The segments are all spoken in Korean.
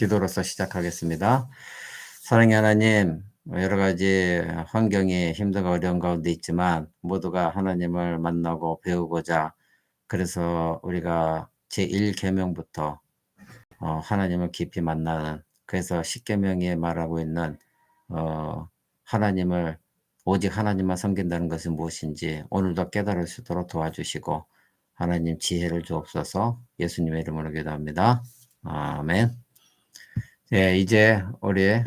기도로서 시작하겠습니다. 사랑의 하나님, 여러 가지 환경이 힘들고 어려운 가운데 있지만 모두가 하나님을 만나고 배우고자 그래서 우리가 제1계명부터 하나님을 깊이 만나는 그래서 10계명에 말하고 있는 하나님을 오직 하나님만 섬긴다는 것이 무엇인지 오늘도 깨달을 수 있도록 도와주시고 하나님 지혜를 주옵소서. 예수님의 이름으로 기도합니다. 아멘. 예, 이제 우리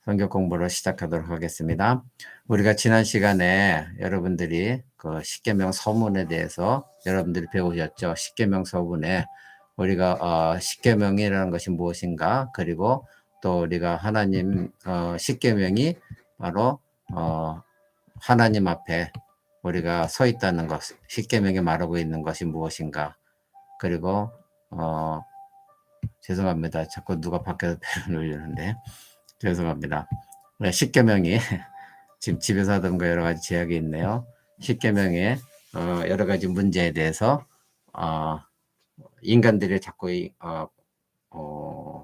성경 공부를 시작하도록 하겠습니다. 우리가 지난 시간에 여러분들이 그 십계명 서문에 대해서 여러분들이 배우셨죠. 십계명 서문에 우리가 십계명이라는 것이 무엇인가, 그리고 또 우리가 하나님 십계명이 바로 하나님 앞에 우리가 서 있다는 것, 십계명이 말하고 있는 것이 무엇인가, 그리고 죄송합니다. 자꾸 누가 밖에서 벨을 누르는데 죄송합니다. 십계명이 지금 집에서 하던 거 여러 가지 제약이 있네요. 십계명의 여러 가지 문제에 대해서 인간들이 자꾸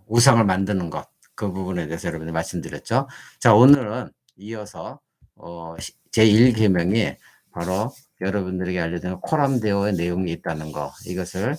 우상을 만드는 것, 그 부분에 대해서 여러분이 말씀드렸죠. 자, 오늘은 이어서 제1계명이 바로 여러분들에게 알려드린 코람데오의 내용이 있다는 거, 이것을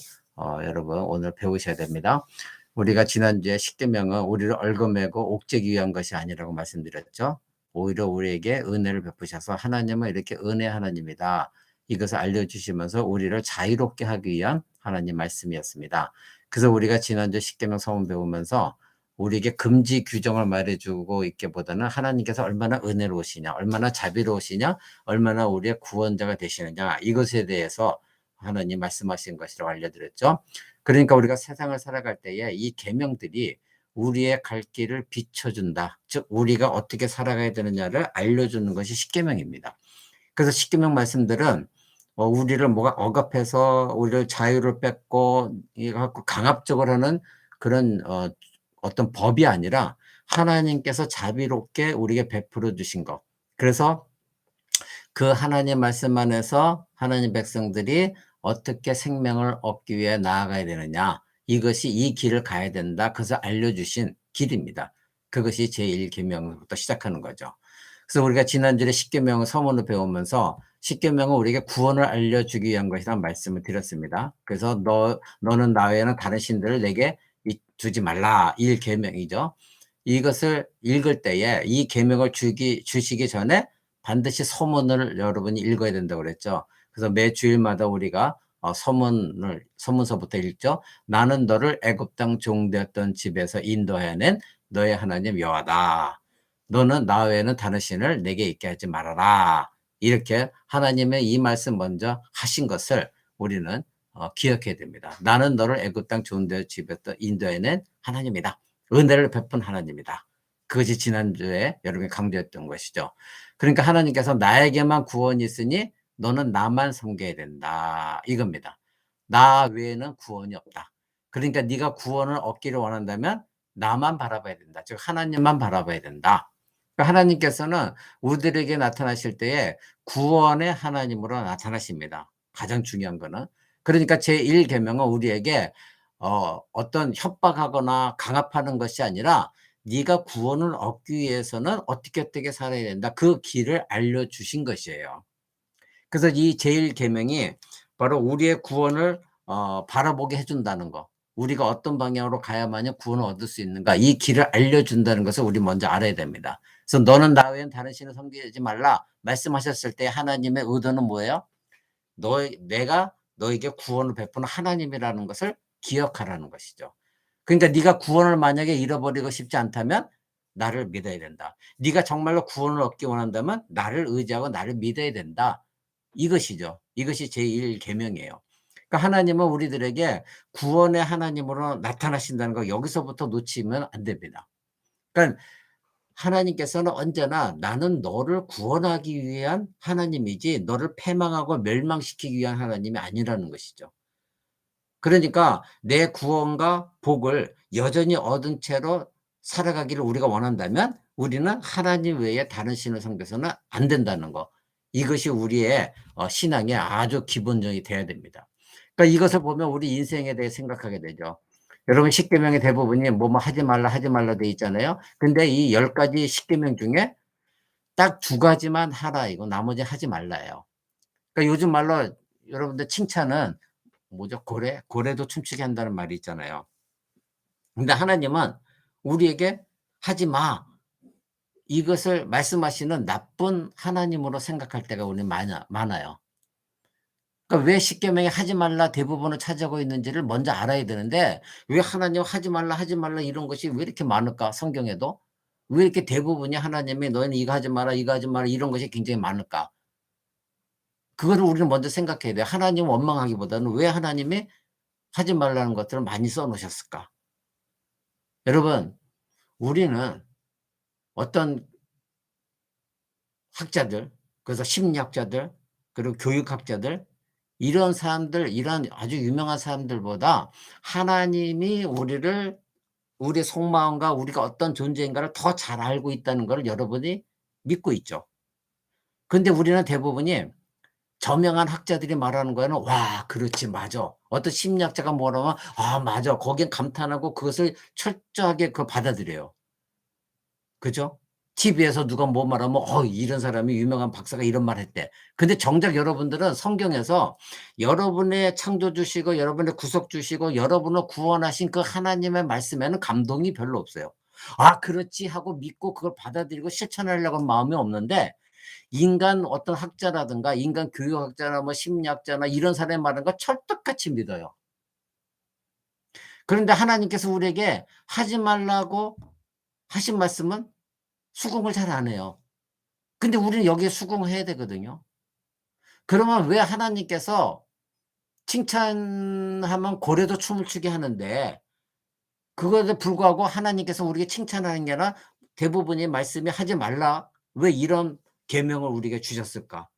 여러분 오늘 배우셔야 됩니다. 우리가 지난주에 십계명은 우리를 얽어매고 옥죄기 위한 것이 아니라고 말씀드렸죠. 오히려 우리에게 은혜를 베푸셔서 하나님은 이렇게 은혜 하나님이다, 이것을 알려주시면서 우리를 자유롭게 하기 위한 하나님 말씀이었습니다. 그래서 우리가 지난주 십계명 서문 배우면서 우리에게 금지 규정을 말해주고 있기보다는 하나님께서 얼마나 은혜로우시냐, 얼마나 자비로우시냐, 얼마나 우리의 구원자가 되시느냐, 이것에 대해서 하나님 말씀하신 것이라고 알려드렸죠. 그러니까 우리가 세상을 살아갈 때에 이 계명들이 우리의 갈 길을 비춰준다, 즉 우리가 어떻게 살아가야 되느냐를 알려주는 것이 십계명입니다. 그래서 십계명 말씀들은 우리를 뭐가 억압해서 우리를 자유를 뺏고 이거 갖고 강압적으로 하는 그런 어떤 법이 아니라 하나님께서 자비롭게 우리에게 베풀어 주신 것. 그래서 그 하나님 말씀 안에서 하나님 백성들이 어떻게 생명을 얻기 위해 나아가야 되느냐, 이것이 이 길을 가야 된다, 그래서 알려주신 길입니다. 그것이 제1계명부터 시작하는 거죠. 그래서 우리가 지난주에 십계명을 서문을 배우면서 십계명은 우리에게 구원을 알려주기 위한 것이라는 말씀을 드렸습니다. 그래서 너는 나 외에는 다른 신들을 내게 두지 말라, 1계명이죠. 이것을 읽을 때에 이 계명을 주시기 전에 반드시 서문을 여러분이 읽어야 된다고 그랬죠. 그래서 매 주일마다 우리가 서문서부터 읽죠. 나는 너를 애굽 땅 종되었던 집에서 인도해낸 너의 하나님 여호와다. 너는 나 외에는 다른 신을 내게 있게 하지 말아라. 이렇게 하나님의 이 말씀 먼저 하신 것을 우리는 기억해야 됩니다. 나는 너를 애굽 땅 좋은 데 집에서 인도해낸 하나님이다. 은혜를 베푼 하나님이다. 그것이 지난주에 여러분이 강조했던 것이죠. 그러니까 하나님께서 나에게만 구원이 있으니 너는 나만 섬겨야 된다, 이겁니다. 나 외에는 구원이 없다. 그러니까 네가 구원을 얻기를 원한다면 나만 바라봐야 된다. 즉 하나님만 바라봐야 된다. 그러니까 하나님께서는 우리들에게 나타나실 때에 구원의 하나님으로 나타나십니다. 가장 중요한 거는. 그러니까 제1계명은 우리에게 어떤 협박하거나 강압하는 것이 아니라 네가 구원을 얻기 위해서는 어떻게 살아야 된다, 그 길을 알려주신 것이에요. 그래서 이 제1계명이 바로 우리의 구원을 바라보게 해준다는 거, 우리가 어떤 방향으로 가야만이 구원을 얻을 수 있는가, 이 길을 알려준다는 것을 우리 먼저 알아야 됩니다. 그래서 너는 나 외엔 다른 신을 섬기지 말라 말씀하셨을 때 하나님의 의도는 뭐예요? 내가 너에게 구원을 베푸는 하나님이라는 것을 기억하라는 것이죠. 그러니까 네가 구원을 만약에 잃어버리고 싶지 않다면 나를 믿어야 된다. 네가 정말로 구원을 얻기 원한다면 나를 의지하고 나를 믿어야 된다. 이것이죠. 이것이 제1계명이에요. 그러니까 하나님은 우리들에게 구원의 하나님으로 나타나신다는 거 여기서부터 놓치면 안 됩니다. 그러니까 하나님께서는 언제나 나는 너를 구원하기 위한 하나님이지 너를 패망하고 멸망시키기 위한 하나님이 아니라는 것이죠. 그러니까 내 구원과 복을 여전히 얻은 채로 살아가기를 우리가 원한다면 우리는 하나님 외에 다른 신을 섬겨서는 안 된다는 거. 이것이 우리의 신앙의 아주 기본적이 돼야 됩니다. 그러니까 이것을 보면 우리 인생에 대해 생각하게 되죠. 여러분 십계명의 대부분이 뭐뭐 하지 말라, 하지 말라 돼 있잖아요. 근데 이 10 가지 십계명 중에 딱 2 가지만 하라 이거 나머지 하지 말라예요. 그러니까 요즘 말로 여러분들 칭찬은 뭐죠? 고래도 춤추게 한다는 말이 있잖아요. 근데 하나님은 우리에게 하지 마. 이것을 말씀하시는 나쁜 하나님으로 생각할 때가 우리 많아요. 그러니까 왜 십계명에 하지 말라 대부분을 차지하고 있는지를 먼저 알아야 되는데 왜 하나님 하지 말라, 하지 말라 이런 것이 왜 이렇게 많을까? 성경에도? 왜 이렇게 대부분이 하나님이 너희는 이거 하지 마라, 이거 하지 마라 이런 것이 굉장히 많을까? 그거를 우리는 먼저 생각해야 돼요. 하나님을 원망하기보다는 왜 하나님이 하지 말라는 것들을 많이 써 놓으셨을까? 여러분, 우리는 어떤 학자들, 그래서 심리학자들, 그리고 교육학자들, 이런 사람들, 이런 아주 유명한 사람들보다 하나님이 우리의 속마음과 우리가 어떤 존재인가를 더 잘 알고 있다는 것을 여러분이 믿고 있죠. 근데 우리는 대부분이 저명한 학자들이 말하는 거에는 "와 그렇지. 맞아." 어떤 심리학자가 뭐라면 "아 맞아." 거기에 감탄하고 그것을 철저하게 받아들여요. 그죠? TV에서 누가 뭐 말하면 이런 사람이 유명한 박사가 이런 말 했대. 근데 정작 여러분들은 성경에서 여러분의 창조주시고 여러분의 구속주시고 여러분을 구원하신 그 하나님의 말씀에는 감동이 별로 없어요. '아 그렇지.' 하고 믿고 그걸 받아들이고 실천하려고 하는 마음이 없는데 인간 어떤 학자라든가 인간 교육학자나 뭐 심리학자나 이런 사람이 말하는 걸 철떡같이 믿어요. 그런데 하나님께서 우리에게 하지 말라고 하신 말씀은 수긍을 잘 안 해요. 근데 우리는 여기에 수긍해야 되거든요. 그러면 왜 하나님께서 칭찬하면 고래도 춤을 추게 하는데 그거에도 불구하고 하나님께서 우리에게 칭찬하는 게 아니라 대부분의 말씀이 하지 말라. 왜 이런 계명을 우리에게 주셨을까?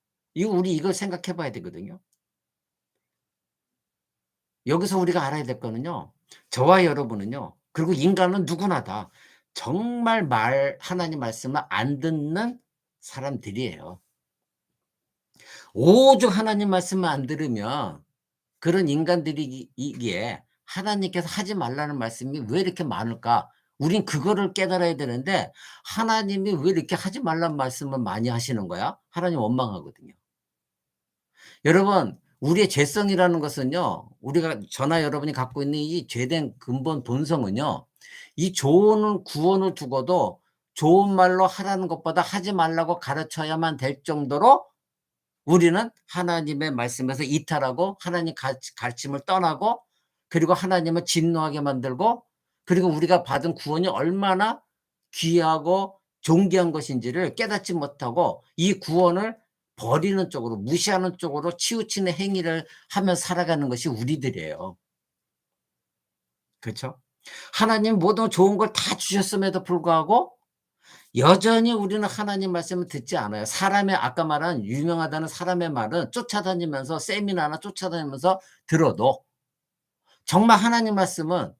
우리 이걸 생각해 봐야 되거든요. 여기서 우리가 알아야 될 거는요. 저와 여러분은요. 그리고 인간은 누구나 다 정말 하나님 말씀을 안 듣는 사람들이에요. 오죽 하나님 말씀을 안 들으면 그런 인간들이기에 하나님께서 하지 말라는 말씀이 왜 이렇게 많을까? 우린 그거를 깨달아야 되는데 하나님이 왜 이렇게 하지 말라는 말씀을 많이 하시는 거야? 하나님 원망하거든요. 여러분 우리의 죄성이라는 것은요. 우리가 저나 여러분이 갖고 있는 이 죄된 근본 본성은요. 이 좋은 구원을 두고도 좋은 말로 하라는 것보다 하지 말라고 가르쳐야만 될 정도로 우리는 하나님의 말씀에서 이탈하고 하나님 가르침을 떠나고 그리고 하나님을 진노하게 만들고 그리고 우리가 받은 구원이 얼마나 귀하고 존귀한 것인지를 깨닫지 못하고 이 구원을 버리는 쪽으로 무시하는 쪽으로 치우치는 행위를 하며 살아가는 것이 우리들이에요. 그렇죠? 하나님 모든 좋은 걸 다 주셨음에도 불구하고 여전히 우리는 하나님 말씀을 듣지 않아요. 사람의 아까 말한 유명하다는 사람의 말은 쫓아다니면서 세미나나 쫓아다니면서 들어도 정말 하나님 말씀은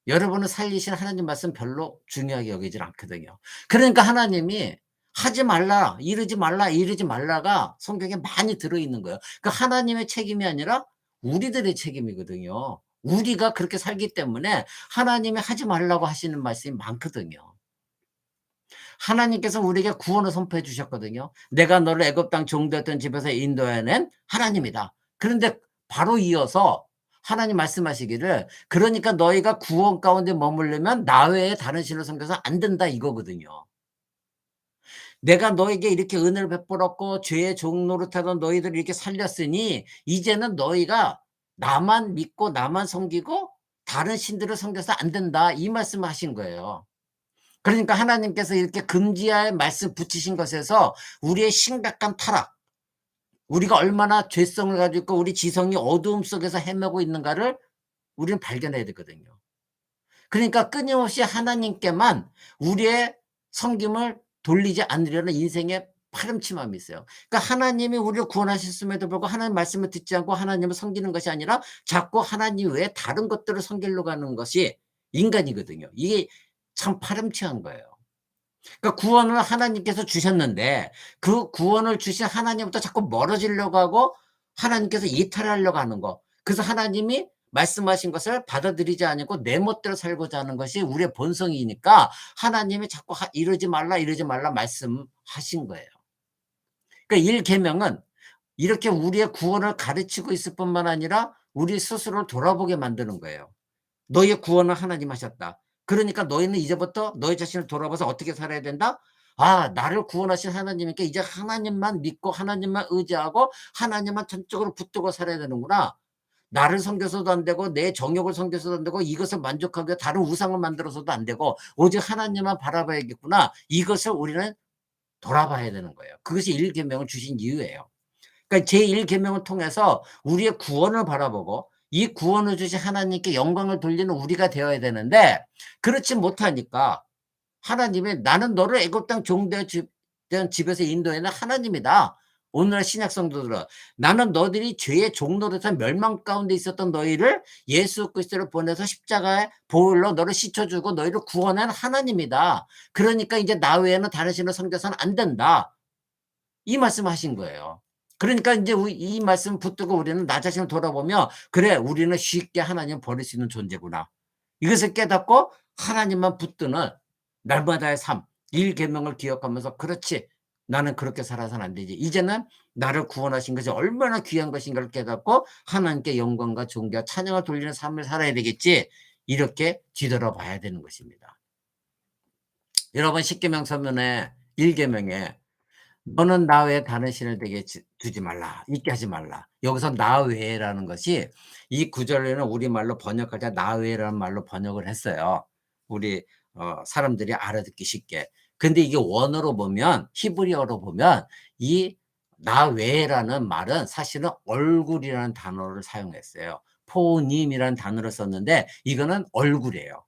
여러분을 살리신 하나님 말씀 별로 중요하게 여기질 않거든요. 그러니까 하나님이 하지 말라, 이러지 말라, 이러지 말라가 성경에 많이 들어있는 거예요. 그러니까 하나님의 책임이 아니라 우리들의 책임이거든요. 우리가 그렇게 살기 때문에 하나님이 하지 말라고 하시는 말씀이 많거든요. 하나님께서 우리에게 구원을 선포해 주셨거든요. 내가 너를 애굽 땅 종되었던 집에서 인도해낸 하나님이다. 그런데 바로 이어서 하나님 말씀하시기를 그러니까 너희가 구원 가운데 머물려면 나 외에 다른 신을 섬겨서 안 된다 이거거든요. 내가 너에게 이렇게 은혜를 베풀었고 죄의 종 노릇하던 너희들을 이렇게 살렸으니 이제는 너희가 나만 믿고 나만 섬기고 다른 신들을 섬겨서 안 된다 이 말씀을 하신 거예요. 그러니까 하나님께서 이렇게 금지할 말씀 붙이신 것에서 우리의 심각한 타락, 우리가 얼마나 죄성을 가지고 있고 우리 지성이 어두움 속에서 헤매고 있는가를 우리는 발견해야 되거든요. 그러니까 끊임없이 하나님께만 우리의 섬김을 돌리지 않으려는 인생의 파렴치함이 있어요. 그러니까 하나님이 우리를 구원하셨음에도 불구하고 하나님 말씀을 듣지 않고 하나님을 섬기는 것이 아니라 자꾸 하나님 외에 다른 것들을 섬기려고 하는 것이 인간이거든요. 이게 참 파렴치한 거예요. 그러니까 구원을 하나님께서 주셨는데 그 구원을 주신 하나님부터 자꾸 멀어지려고 하고 하나님께서 이탈하려고 하는 거. 그래서 하나님이 말씀하신 것을 받아들이지 않고 내 멋대로 살고자 하는 것이 우리의 본성이니까 하나님이 자꾸 이러지 말라 이러지 말라 말씀하신 거예요. 그러니까 1계명은 이렇게 우리의 구원을 가르치고 있을 뿐만 아니라 우리 스스로를 돌아보게 만드는 거예요. 너희의 구원을 하나님 하셨다. 그러니까 너희는 이제부터 너희 자신을 돌아봐서 어떻게 살아야 된다? 아, 나를 구원하신 하나님이니까 이제 하나님만 믿고 하나님만 의지하고 하나님만 전적으로 붙들고 살아야 되는구나. 나를 섬겨서도 안 되고 내 정욕을 섬겨서도 안 되고 이것을 만족하기 위해 다른 우상을 만들어서도 안 되고 오직 하나님만 바라봐야겠구나. 이것을 우리는 돌아봐야 되는 거예요. 그것이 1계명을 주신 이유예요. 그러니까 제1계명을 통해서 우리의 구원을 바라보고 이 구원을 주신 하나님께 영광을 돌리는 우리가 되어야 되는데 그렇지 못하니까 하나님이 나는 너를 애굽 땅 종되어 던 집에서 인도해낸 하나님이다. 오늘날 신약 성도들은 나는 너들이 죄의 종노릇에서 멸망 가운데 있었던 너희를 예수 그리스도를 보내서 십자가에 보혈로 너를 씻어주고 너희를 구원한 하나님이다. 그러니까 이제 나 외에는 다른 신을 섬겨서는 안 된다. 이 말씀하신 거예요. 그러니까 이제 이 말씀 붙들고 우리는 나 자신을 돌아보며 그래 우리는 쉽게 하나님 버릴 수 있는 존재구나. 이것을 깨닫고 하나님만 붙드는 날마다의 삶, 1계명을 기억하면서 그렇지 나는 그렇게 살아서는 안 되지. 이제는 나를 구원하신 것이 얼마나 귀한 것인가를 깨닫고 하나님께 영광과 존귀와 찬양을 돌리는 삶을 살아야 되겠지. 이렇게 뒤돌아봐야 되는 것입니다. 여러분 10계명 서면에 1계명에 너는 나 외에 다른 신을 되게 두지 말라. 있게 하지 말라. 여기서 나 외에라는 것이 이 구절에는 우리말로 번역할 때 나 외에라는 말로 번역을 했어요. 우리 사람들이 알아듣기 쉽게. 근데 이게 원어로 보면 히브리어로 보면 이 나 외에라는 말은 사실은 얼굴이라는 단어를 사용했어요. 포님이라는 단어를 썼는데 이거는 얼굴이에요.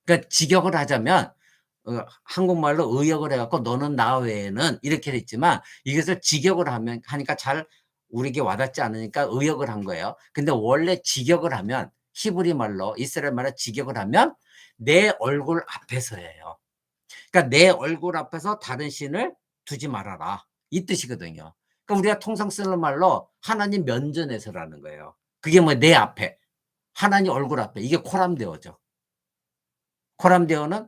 그러니까 직역을 하자면 한국말로 의역을 해 갖고 너는 나 외에는 이렇게 됐지만 이것을 직역을 하니까 잘 우리에게 와닿지 않으니까 의역을 한 거예요. 근데 원래 직역을 하면 히브리 말로 이스라엘 말로 직역을 하면 내 얼굴 앞에서예요. 그러니까 내 얼굴 앞에서 다른 신을 두지 말아라. 이 뜻이거든요. 그러니까 우리가 통상 쓰는 말로 하나님 면전에서라는 거예요. 그게 뭐 내 앞에 하나님 얼굴 앞에 이게 코람데오죠. 코람데오는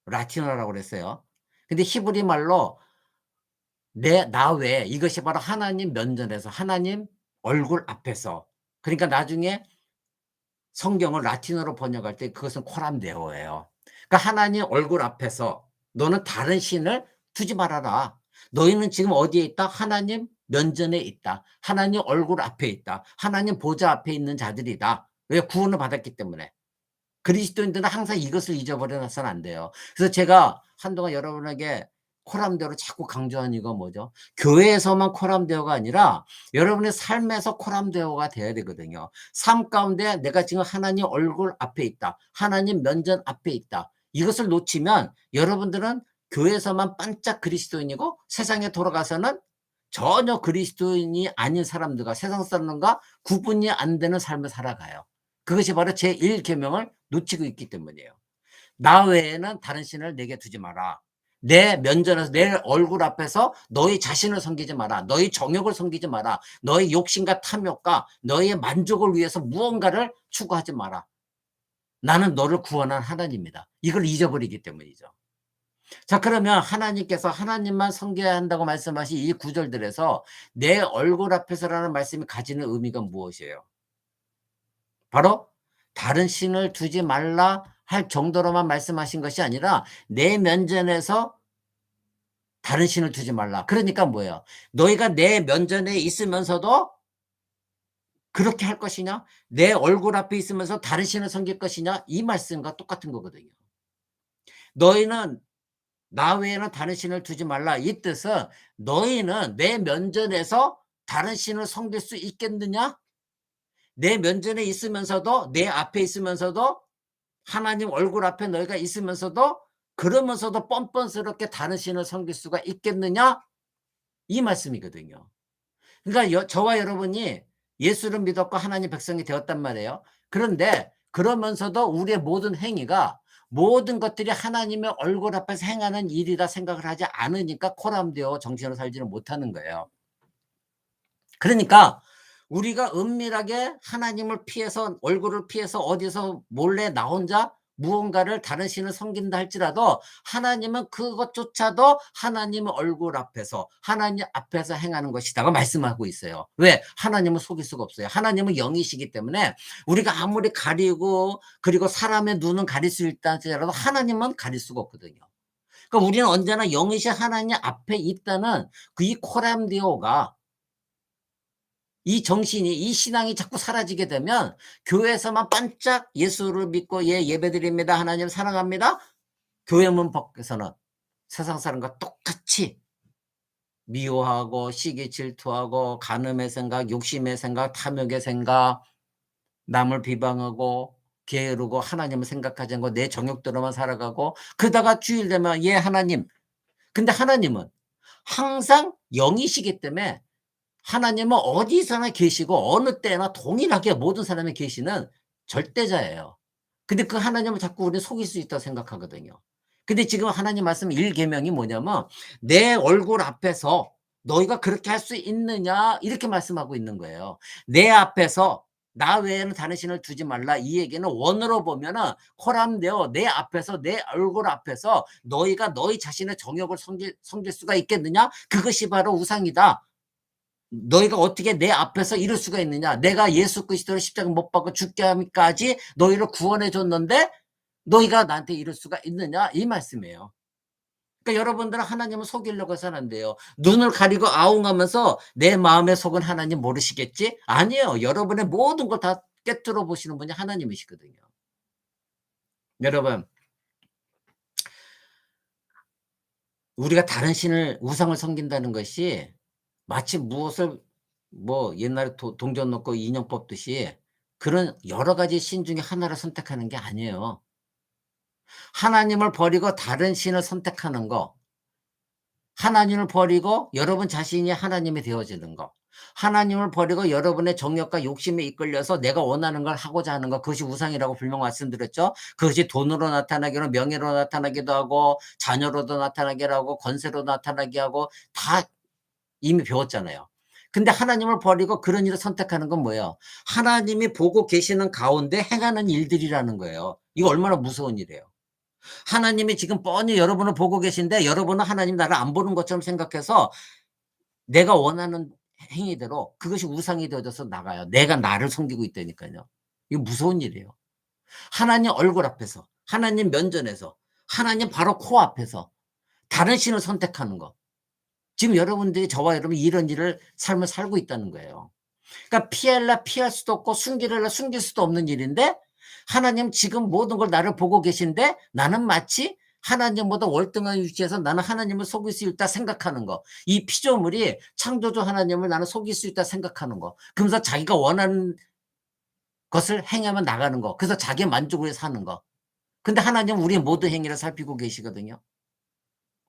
라틴어라고 그랬어요. 근데 히브리 말로 나 외에 이것이 바로 하나님 면전에서 하나님 얼굴 앞에서 그러니까 나중에 성경을 라틴어로 번역할 때 그것은 코람데오예요. 그러니까 하나님 얼굴 앞에서 너는 다른 신을 두지 말아라. 너희는 지금 어디에 있다? 하나님 면전에 있다. 하나님 얼굴 앞에 있다. 하나님 보좌 앞에 있는 자들이다. 왜? 구원을 받았기 때문에. 그리스도인들은 항상 이것을 잊어버려서는 안 돼요. 그래서 제가 한동안 여러분에게 코람데오를 자꾸 강조한 이유가 뭐죠? 교회에서만 코람데오가 아니라 여러분의 삶에서 코람데오가 돼야 되거든요. 삶 가운데 내가 지금 하나님 얼굴 앞에 있다. 하나님 면전 앞에 있다. 이것을 놓치면 여러분들은 교회에서만 반짝 그리스도인이고 세상에 돌아가서는 전혀 그리스도인이 아닌 사람들과 세상 사람과 구분이 안 되는 삶을 살아가요. 그것이 바로 제1계명을 놓치고 있기 때문이에요. 나 외에는 다른 신을 내게 두지 마라. 내 면전에서 내 얼굴 앞에서 너희 자신을 섬기지 마라. 너희 정욕을 섬기지 마라. 너희 욕심과 탐욕과 너희의 만족을 위해서 무언가를 추구하지 마라. 나는 너를 구원한 하나님이다. 이걸 잊어버리기 때문이죠. 자, 그러면 하나님께서 하나님만 섬겨야 한다고 말씀하신 이 구절들에서 내 얼굴 앞에서라는 말씀이 가지는 의미가 무엇이에요? 바로 다른 신을 두지 말라 할 정도로만 말씀하신 것이 아니라 내 면전에서 다른 신을 두지 말라. 그러니까 뭐예요? 너희가 내 면전에 있으면서도 그렇게 할 것이냐? 내 얼굴 앞에 있으면서 다른 신을 섬길 것이냐? 이 말씀과 똑같은 거거든요. 너희는 나 외에는 다른 신을 두지 말라. 이 뜻은 너희는 내 면전에서 다른 신을 섬길 수 있겠느냐? 내 면전에 있으면서도 내 앞에 있으면서도 하나님 얼굴 앞에 너희가 있으면서도 그러면서도 뻔뻔스럽게 다른 신을 섬길 수가 있겠느냐? 이 말씀이거든요. 그러니까 저와 여러분이 예수를 믿었고 하나님 백성이 되었단 말이에요. 그런데 그러면서도 우리의 모든 행위가 모든 것들이 하나님의 얼굴 앞에서 행하는 일이라 생각을 하지 않으니까 코람되어 정신으로 살지는 못하는 거예요. 그러니까 우리가 은밀하게 하나님을 피해서 얼굴을 피해서 어디서 몰래 나 혼자 무언가를 다른 신을 섬긴다 할지라도 하나님은 그것조차도 하나님의 얼굴 앞에서 하나님 앞에서 행하는 것이다고 말씀하고 있어요. 왜? 하나님은 속일 수가 없어요. 하나님은 영이시기 때문에 우리가 아무리 가리고 그리고 사람의 눈은 가릴 수 있다 할지라도 하나님은 가릴 수가 없거든요. 그러니까 우리는 언제나 영이신 하나님 앞에 있다는 그 이 코람디오가 이 정신이 이 신앙이 자꾸 사라지게 되면 교회에서만 반짝 예수를 믿고 예 예배드립니다. 하나님 사랑합니다. 교회 문 밖에서는 세상 사람과 똑같이 미워하고 시기 질투하고 간음의 생각, 욕심의 생각, 탐욕의 생각, 남을 비방하고 게으르고 하나님을 생각하지 않고 내 정욕대로만 살아가고 그러다가 주일 되면 예 하나님. 근데 하나님은 항상 영이시기 때문에 하나님은 어디서나 계시고 어느 때나 동일하게 모든 사람이 계시는 절대자예요. 근데 그 하나님을 자꾸 우리는 속일 수 있다고 생각하거든요. 근데 지금 하나님 말씀 1계명이 뭐냐면 "내 얼굴 앞에서 너희가 그렇게 할 수 있느냐?" 이렇게 말씀하고 있는 거예요. 내 앞에서 나 외에는 다른 신을 두지 말라. 이 얘기는 원어로 보면은 코람데오 내 앞에서 내 얼굴 앞에서 너희가 너희 자신의 정욕을 섬길 수가 있겠느냐? 그것이 바로 우상이다. 너희가 어떻게 내 앞에서 이럴 수가 있느냐? 내가 예수 그리스도를 십자가 못 박고 죽게 함까지 너희를 구원해 줬는데 너희가 나한테 이럴 수가 있느냐? 이 말씀이에요. 그러니까 여러분들은 하나님을 속이려고 해서는 안 돼요. 눈을 가리고 아웅하면서 내 마음의 속은 하나님 모르시겠지? 아니에요. 여러분의 모든 걸 다 꿰뚫어 보시는 분이 하나님이시거든요. 여러분, 우리가 다른 신을 우상을 섬긴다는 것이 마치 무엇을 뭐 옛날에 동전 넣고 인형 뽑듯이 그런 여러 가지 신 중에 하나를 선택하는 게 아니에요. 하나님을 버리고 다른 신을 선택하는 거, 하나님을 버리고 여러분 자신이 하나님이 되어지는 거, 하나님을 버리고 여러분의 정욕과 욕심에 이끌려서 내가 원하는 걸 하고자 하는 거, 그것이 우상이라고 분명 말씀드렸죠. 그것이 돈으로 나타나기로 명예로 나타나기도 하고 자녀로도 나타나게 하고 권세로 나타나게 하고 다 이미 배웠잖아요. 근데 하나님을 버리고 그런 일을 선택하는 건 뭐예요? 하나님이 보고 계시는 가운데 행하는 일들이라는 거예요. 이거 얼마나 무서운 일이에요. 하나님이 지금 뻔히 여러분을 보고 계신데 여러분은 하나님 나를 안 보는 것처럼 생각해서 내가 원하는 행위대로 그것이 우상이 되어져서 나가요. 내가 나를 섬기고 있다니까요. 이거 무서운 일이에요. 하나님 얼굴 앞에서, 하나님 면전에서, 하나님 바로 코앞에서 다른 신을 선택하는 거. 지금 여러분들이 저와 여러분이 이런 일을 삶을 살고 있다는 거예요. 그러니까 피할라 피할 수도 없고 숨기려라 숨길 수도 없는 일인데 하나님 지금 모든 걸 나를 보고 계신데 나는 마치 하나님보다 월등한 위치에서 나는 하나님을 속일 수 있다 생각하는 거. 이 피조물이 창조주 하나님을 나는 속일 수 있다 생각하는 거. 그러면서 자기가 원하는 것을 행하면 나가는 거. 그래서 자기 만족을 위해 사는 거. 근데 하나님은 우리의 모든 행위를 살피고 계시거든요.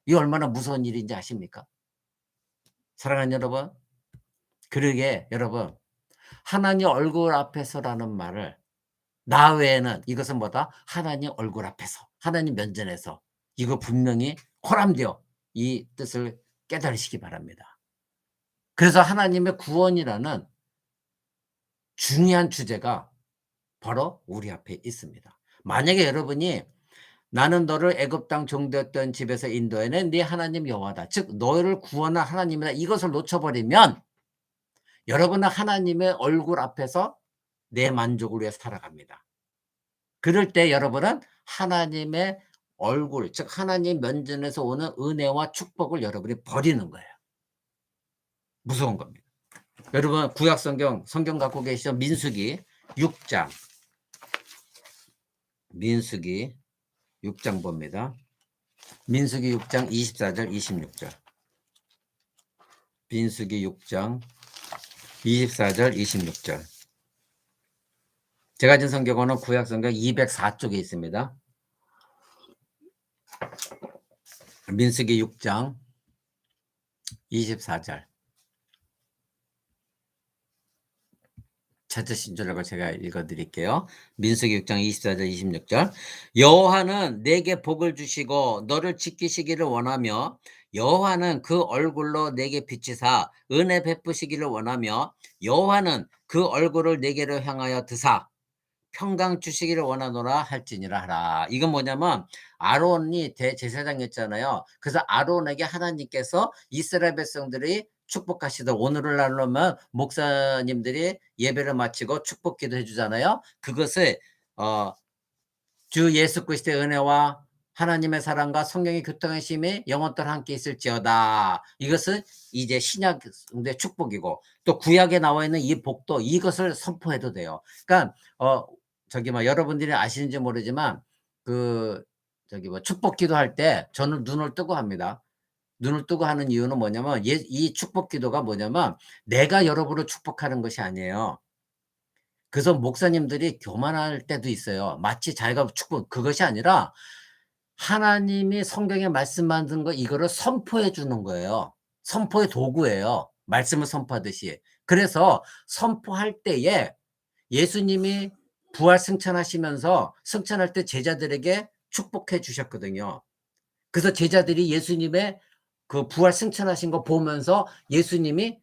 이게 얼마나 무서운 일인지 아십니까? 사랑하는 여러분. 그러게 여러분 하나님 얼굴 앞에서라는 말을 나 외에는 이것은 뭐다? 하나님 얼굴 앞에서 하나님 면전에서 이거 분명히 코람되어 이 뜻을 깨달으시기 바랍니다. 그래서 하나님의 구원이라는 중요한 주제가 바로 우리 앞에 있습니다. 만약에 여러분이 나는 너를 애굽 땅 종되었던 집에서 인도해낸 네 하나님 여호와다. 즉 너를 구원한 하나님이다. 이것을 놓쳐버리면 여러분은 하나님의 얼굴 앞에서 내 만족을 위해 살아갑니다. 그럴 때 여러분은 하나님의 얼굴, 즉 하나님 면전에서 오는 은혜와 축복을 여러분이 버리는 거예요. 무서운 겁니다. 여러분 구약 성경 갖고 계시죠? 민수기 6장. 민수기 6장 봅니다. 민수기 6장 24절 26절. 민수기 6장 24절 26절. 제가 가진 성경은 구약 성경 204쪽에 있습니다. 민수기 6장 24절. 찾으신 줄 알고 제가 읽어드릴게요. 민수기 6장 24절 26절. 여호와는 내게 복을 주시고 너를 지키시기를 원하며 여호와는 그 얼굴로 내게 비치사 은혜 베푸시기를 원하며 여호와는 그 얼굴을 내게로 향하여 드사 평강 주시기를 원하노라 할지니라 하라. 이건 뭐냐면 아론이 대제사장이었잖아요. 그래서 아론에게 하나님께서 이스라엘 백성들이 축복하시도록 오늘을 날로면 목사님들이 예배를 마치고 축복 기도해 주잖아요. 그것을 어 주 예수 그리스도의 은혜와 하나님의 사랑과 성령의 교통하심이 영원토록 함께 있을지어다. 이것은 이제 신약의 축복이고 또 구약에 나와 있는 이 복도 이것을 선포해도 돼요. 그러니까 저기 뭐 여러분들이 아시는지 모르지만 그 저기 뭐 축복 기도할 때 저는 눈을 뜨고 합니다. 눈을 뜨고 하는 이유는 뭐냐면 이 축복 기도가 뭐냐면 내가 여러분을 축복하는 것이 아니에요. 그래서 목사님들이 교만할 때도 있어요. 마치 자기가 축복 그것이 아니라 하나님이 성경에 말씀 만든 거 이거를 선포해 주는 거예요. 선포의 도구예요. 말씀을 선포하듯이. 그래서 선포할 때에 예수님이 부활 승천하시면서 승천할 때 제자들에게 축복해 주셨거든요. 그래서 제자들이 예수님의 그 부활 승천하신 거 보면서 예수님이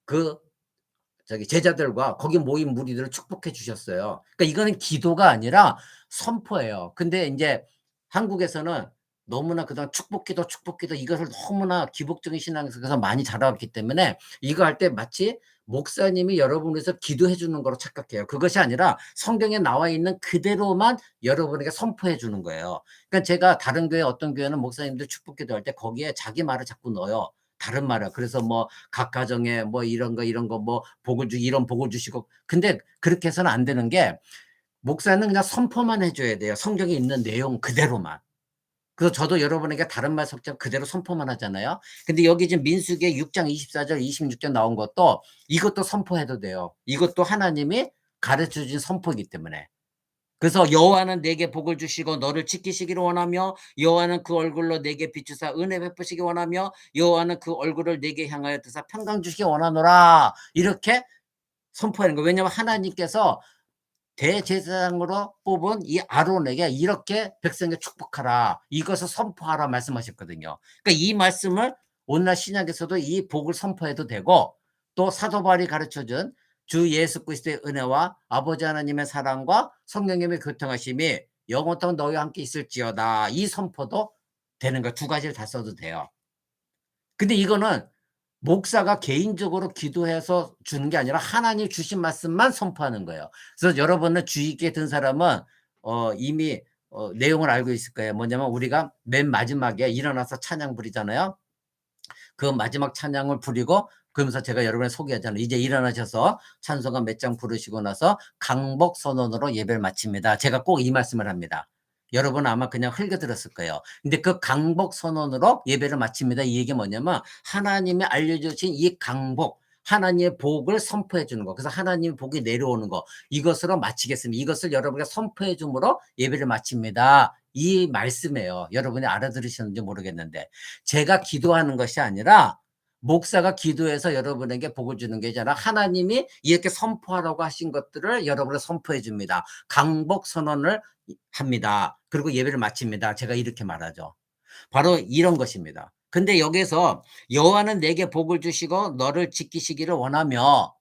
그 저기 제자들과 거기 모인 무리들을 축복해 주셨어요. 그러니까 이거는 기도가 아니라 선포예요. 근데 인제 한국에서는 너무나 그동안 축복기도, 축복기도 이것을 너무나 기복적인 신앙에서 많이 자라왔기 때문에 이거 할 때 마치 목사님이 여러분을 위해서 기도해 주는 거로 착각해요. 그것이 아니라 성경에 나와 있는 그대로만 여러분에게 선포해 주는 거예요. 그러니까 제가 다른 교회 어떤 교회는 목사님들 축복기도할 때 거기에 자기 말을 자꾸 넣어요. 다른 말을. 그래서 뭐 각 가정에 뭐 이런 거 뭐 복을 이런 복을 주시고 근데 그렇게 해서는 안 되는 게 목사는 그냥 선포만 해 줘야 돼요. 성경에 있는 내용 그대로만. 그래서 저도 여러분에게 다른 말 섞지 그대로 선포만 하잖아요. 근데 여기 지금 민수기에 6장 24절 26절 나온 것도 이것도 선포해도 돼요. 이것도 하나님이 가르쳐 주신 선포이기 때문에. 그래서 여호와는 내게 복을 주시고 너를 지키시기를 원하며 여호와는 그 얼굴로 내게 비추사 은혜 베푸시기 원하며 여호와는 그 얼굴을 내게 향하여 드사 평강 주시기 원하노라. 이렇게 선포하는 거예요. 왜냐하면 하나님께서 대제사장으로 뽑은 이 아론에게 이렇게 백성에게 축복하라. 이것을 선포하라 말씀하셨거든요. 그러니까 이 말씀을 오늘날 신약에서도 이 복을 선포해도 되고 또 사도 바울이 가르쳐 준 주 예수 그리스도의 은혜와 아버지 하나님의 사랑과 성령님의 교통하심이 영원토록 너희와 함께 있을지어다. 이 선포도 되는 거예요. 두 가지를 다 써도 돼요. 근데 이거는 목사가 개인적으로 기도해서 주는 게 아니라 하나님 주신 말씀만 선포하는 거예요. 그래서 여러분은 주의 깊게 든 사람은 이미 내용을 알고 있을 거예요. 뭐냐면 우리가 맨 마지막에 일어나서 찬양 부리잖아요. 그 마지막 찬양을 부리고 그러면서 제가 여러분에 소개하잖아요. 이제 일어나셔서 찬송가 몇 장 부르시고 나서 강복 선언으로 예배를 마칩니다. 제가 꼭 이 말씀을 합니다. 여러분 아마 그냥 흘겨 들었을 거예요. 근데 그 강복 선언으로 예배를 마칩니다. 이 얘기 뭐냐면 하나님이 알려주신 이 강복 하나님의 복을 선포해 주는 거. 그래서 하나님의 복이 내려오는 거. 이것으로 마치겠습니다. 이것을 여러분에게 선포해 줌으로 예배를 마칩니다. 이 말씀이에요. 여러분이 알아들으셨는지 모르겠는데 제가 기도하는 것이 아니라 목사가 기도해서 여러분에게 복을 주는 게 아니라 하나님이 이렇게 선포하라고 하신 것들을 여러분에 선포해 줍니다. 강복 선언을 합니다. 그리고 예배를 마칩니다. 제가 이렇게 말하죠. 바로 이런 것입니다. 근데 여기서 여호와는 내게 복을 주시고 너를 지키시기를 원하며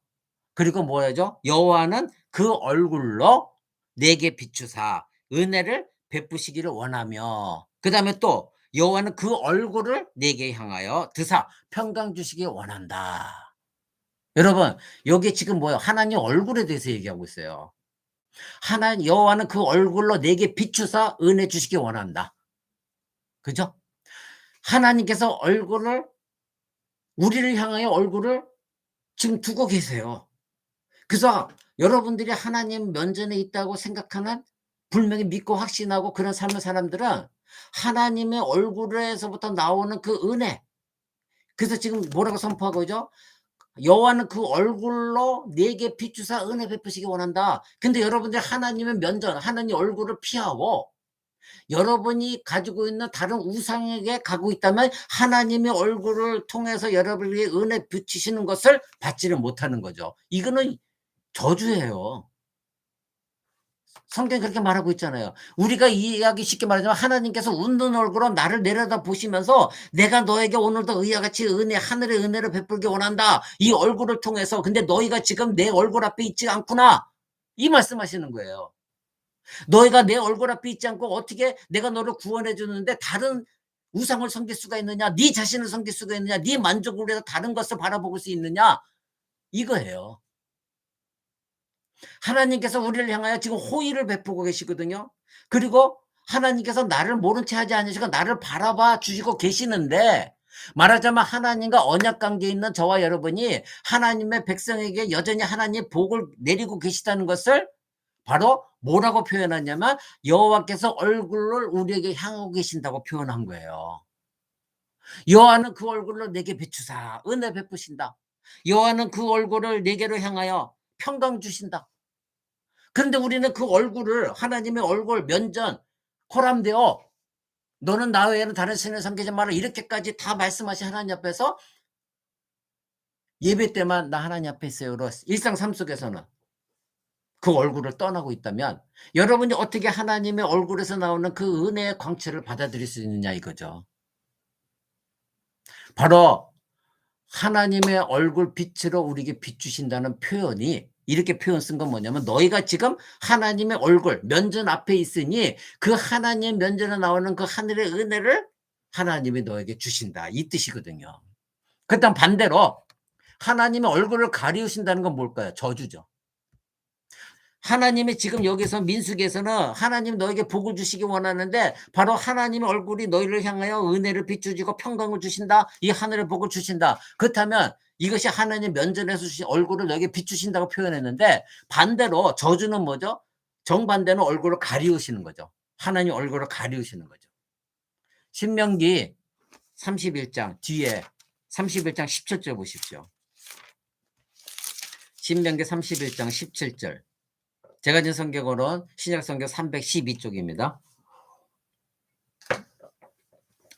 그리고 뭐라죠? 여호와는 그 얼굴로 내게 비추사 은혜를 베푸시기를 원하며 그다음에 또 여호와는 그 얼굴을 내게 향하여 드사 평강 주시기 원한다. 여러분 여기 지금 뭐예요? 하나님 얼굴에 대해서 얘기하고 있어요. 하나님 여호와는 그 얼굴로 내게 비추사 은혜 주시기 원한다. 그죠? 하나님께서 얼굴을 우리를 향하여 얼굴을 지금 두고 계세요. 그래서 여러분들이 하나님 면전에 있다고 생각하는 분명히 믿고 확신하고 그런 삶의 사람들은 하나님의 얼굴에서부터 나오는 그 은혜 그래서 지금 뭐라고 선포하고 있죠? 여호와는 그 얼굴로 내게 비추사 은혜 베푸시기 원한다. 근데 여러분들이 하나님의 면전 하나님 얼굴을 피하고 여러분이 가지고 있는 다른 우상에게 가고 있다면 하나님의 얼굴을 통해서 여러분에게 은혜 비추시는 것을 받지를 못하는 거죠. 이거는 저주예요. 성경이 그렇게 말하고 있잖아요. 우리가 이해하기 쉽게 말하자면 하나님께서 웃는 얼굴로 나를 내려다 보시면서 "내가 너에게 오늘도 이와 같이 은혜 하늘의 은혜를 베풀기 원한다. 이 얼굴을 통해서. 근데 너희가 지금 내 얼굴 앞에 있지 않구나." 이 말씀하시는 거예요. "너희가 내 얼굴 앞에 있지 않고 어떻게 내가 너를 구원해 주는데 다른 우상을 섬길 수가 있느냐? 네 자신을 섬길 수가 있느냐? 네 만족을 위해서 다른 것을 바라볼 수 있느냐?" 이거예요. 하나님께서 우리를 향하여 지금 호의를 베푸고 계시거든요. 그리고 하나님께서 나를 모른 채 하지 않으시고 나를 바라봐 주시고 계시는데, 말하자면 하나님과 언약 관계에 있는 저와 여러분이 하나님의 백성에게 여전히 하나님의 복을 내리고 계시다는 것을 바로 뭐라고 표현하냐면 여호와께서 얼굴을 우리에게 향하고 계신다고 표현한 거예요. 여호와는 그 얼굴로 내게 비추사 은혜 베푸신다. 여호와는 그 얼굴을 내게로 향하여 평강 주신다. 그런데 우리는 그 얼굴을 하나님의 얼굴 면전 코람데오 너는 나 외에는 다른 신을 섬기지 마라 이렇게까지 다 말씀하신 하나님 앞에서 예배 때만 나 하나님 앞에 있어요로 일상 삶 속에서는 그 얼굴을 떠나고 있다면 여러분이 어떻게 하나님의 얼굴에서 나오는 그 은혜의 광채를 받아들일 수 있느냐 이거죠. 바로 하나님의 얼굴 빛으로 우리에게 비추신다는 표현이 이렇게 표현 쓴 건 뭐냐면 너희가 지금 하나님의 얼굴 면전 앞에 있으니 그 하나님 면전에 나오는 그 하늘의 은혜를 하나님이 너에게 주신다 이 뜻이거든요. 그다음 반대로 하나님의 얼굴을 가리우신다는 건 뭘까요? 저주죠. 하나님이 지금 여기서 민수기에서는 하나님 너에게 복을 주시기 원하는데 바로 하나님의 얼굴이 너희를 향하여 은혜를 비추시고 평강을 주신다. 이 하늘의 복을 주신다. 그렇다면 이것이 하나님 면전에서 주신 얼굴을 너에게 비추신다고 표현했는데 반대로 저주는 뭐죠? 정반대는 얼굴을 가리우시는 거죠. 하나님 얼굴을 가리우시는 거죠. 신명기 31장 뒤에 31장 17절 보십시오. 신명기 31장 17절. 제가 진 성경으로는 신약 성경 312쪽입니다.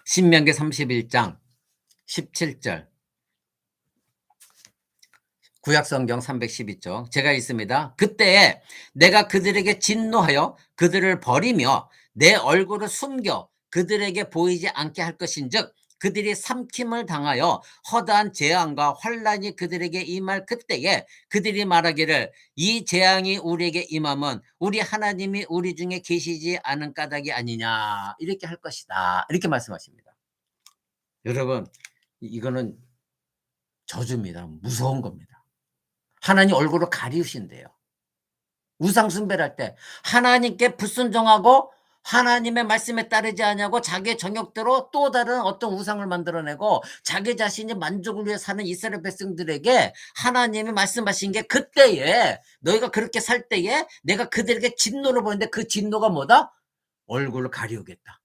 신명기 31장 17절. 구약 성경 312쪽. 제가 있습니다. 그때에 내가 그들에게 진노하여 그들을 버리며 내 얼굴을 숨겨 그들에게 보이지 않게 할 것인즉 그들이 삼킴을 당하여 허다한 재앙과 환란이 그들에게 임할 그때에 그들이 말하기를 이 재앙이 우리에게 임함은 우리 하나님이 우리 중에 계시지 않은 까닭이 아니냐 이렇게 할 것이다 이렇게 말씀하십니다. 여러분 이거는 저주입니다. 무서운 겁니다. 하나님 얼굴을 가리우신대요. 우상 숭배를 할 때 하나님께 불순종하고 하나님의 말씀에 따르지 않냐고 자기의 정욕대로 또 다른 어떤 우상을 만들어내고 자기 자신이 만족을 위해 사는 이스라엘 백성들에게 하나님이 말씀하신 게 그때에 너희가 그렇게 살 때에 내가 그들에게 진노를 보이는데 그 진노가 뭐다? 얼굴을 가리우겠다.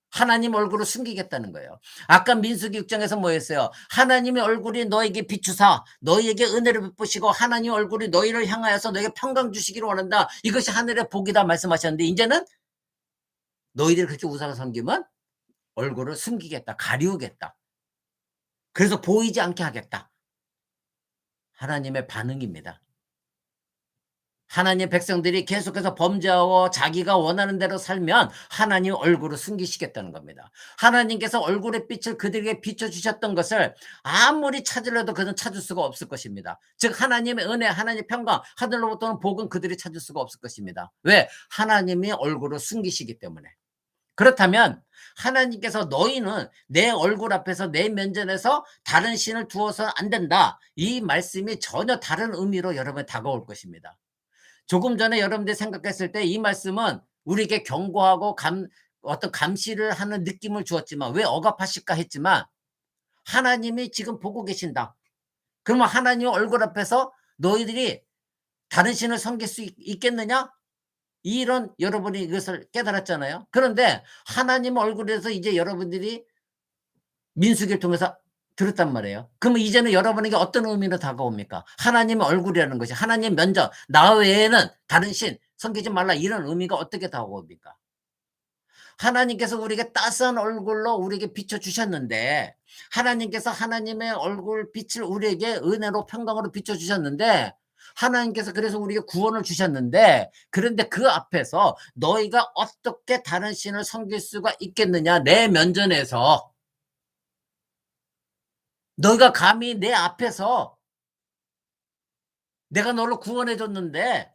하나님 얼굴을 숨기겠다는 거예요. 아까 민수기 6장에서 뭐였어요? 하나님의 얼굴이 너에게 비추사 너희에게 은혜를 베푸시고 하나님 얼굴이 너희를 향하여서 너에게 평강 주시기를 원한다. 이것이 하늘의 복이다 말씀하셨는데 이제는 너희들이 그렇게 우상을 섬기면 얼굴을 숨기겠다. 가리우겠다. 그래서 보이지 않게 하겠다. 하나님의 반응입니다. 하나님 백성들이 계속해서 범죄하고 자기가 원하는 대로 살면 하나님 얼굴을 숨기시겠다는 겁니다. 하나님께서 얼굴의 빛을 그들에게 비춰주셨던 것을 아무리 찾으려도 그는 찾을 수가 없을 것입니다. 즉 하나님의 은혜, 하나님의 평강, 하늘로부터는 복은 그들이 찾을 수가 없을 것입니다. 왜? 하나님이 얼굴을 숨기시기 때문에. 그렇다면 하나님께서 너희는 내 얼굴 앞에서 내 면전에서 다른 신을 두어서 안 된다. 이 말씀이 전혀 다른 의미로 여러분에 다가올 것입니다. 조금 전에 여러분들이 생각했을 때 이 말씀은 우리에게 경고하고 어떤 감시를 하는 느낌을 주었지만 왜 억압하실까 했지만 하나님이 지금 보고 계신다. 그러면 하나님 얼굴 앞에서 너희들이 다른 신을 섬길 수 있겠느냐? 이런 여러분이 이것을 깨달았잖아요. 그런데 하나님 얼굴에서 이제 여러분들이 민수기를 통해서 들었단 말이에요. 그러면 이제는 여러분에게 어떤 의미로 다가옵니까? 하나님의 얼굴이라는 것이 하나님 면전 나 외에는 다른 신 섬기지 말라 이런 의미가 어떻게 다가옵니까? 하나님께서 우리에게 따스한 얼굴로 우리에게 비춰주셨는데 하나님께서 하나님의 얼굴 빛을 우리에게 은혜로 평강으로 비춰주셨는데 하나님께서 그래서 우리에게 구원을 주셨는데, 그런데 그 앞에서 너희가 어떻게 다른 신을 섬길 수가 있겠느냐. 내 면전에서 너희가 감히 내 앞에서 내가 너를 구원해 줬는데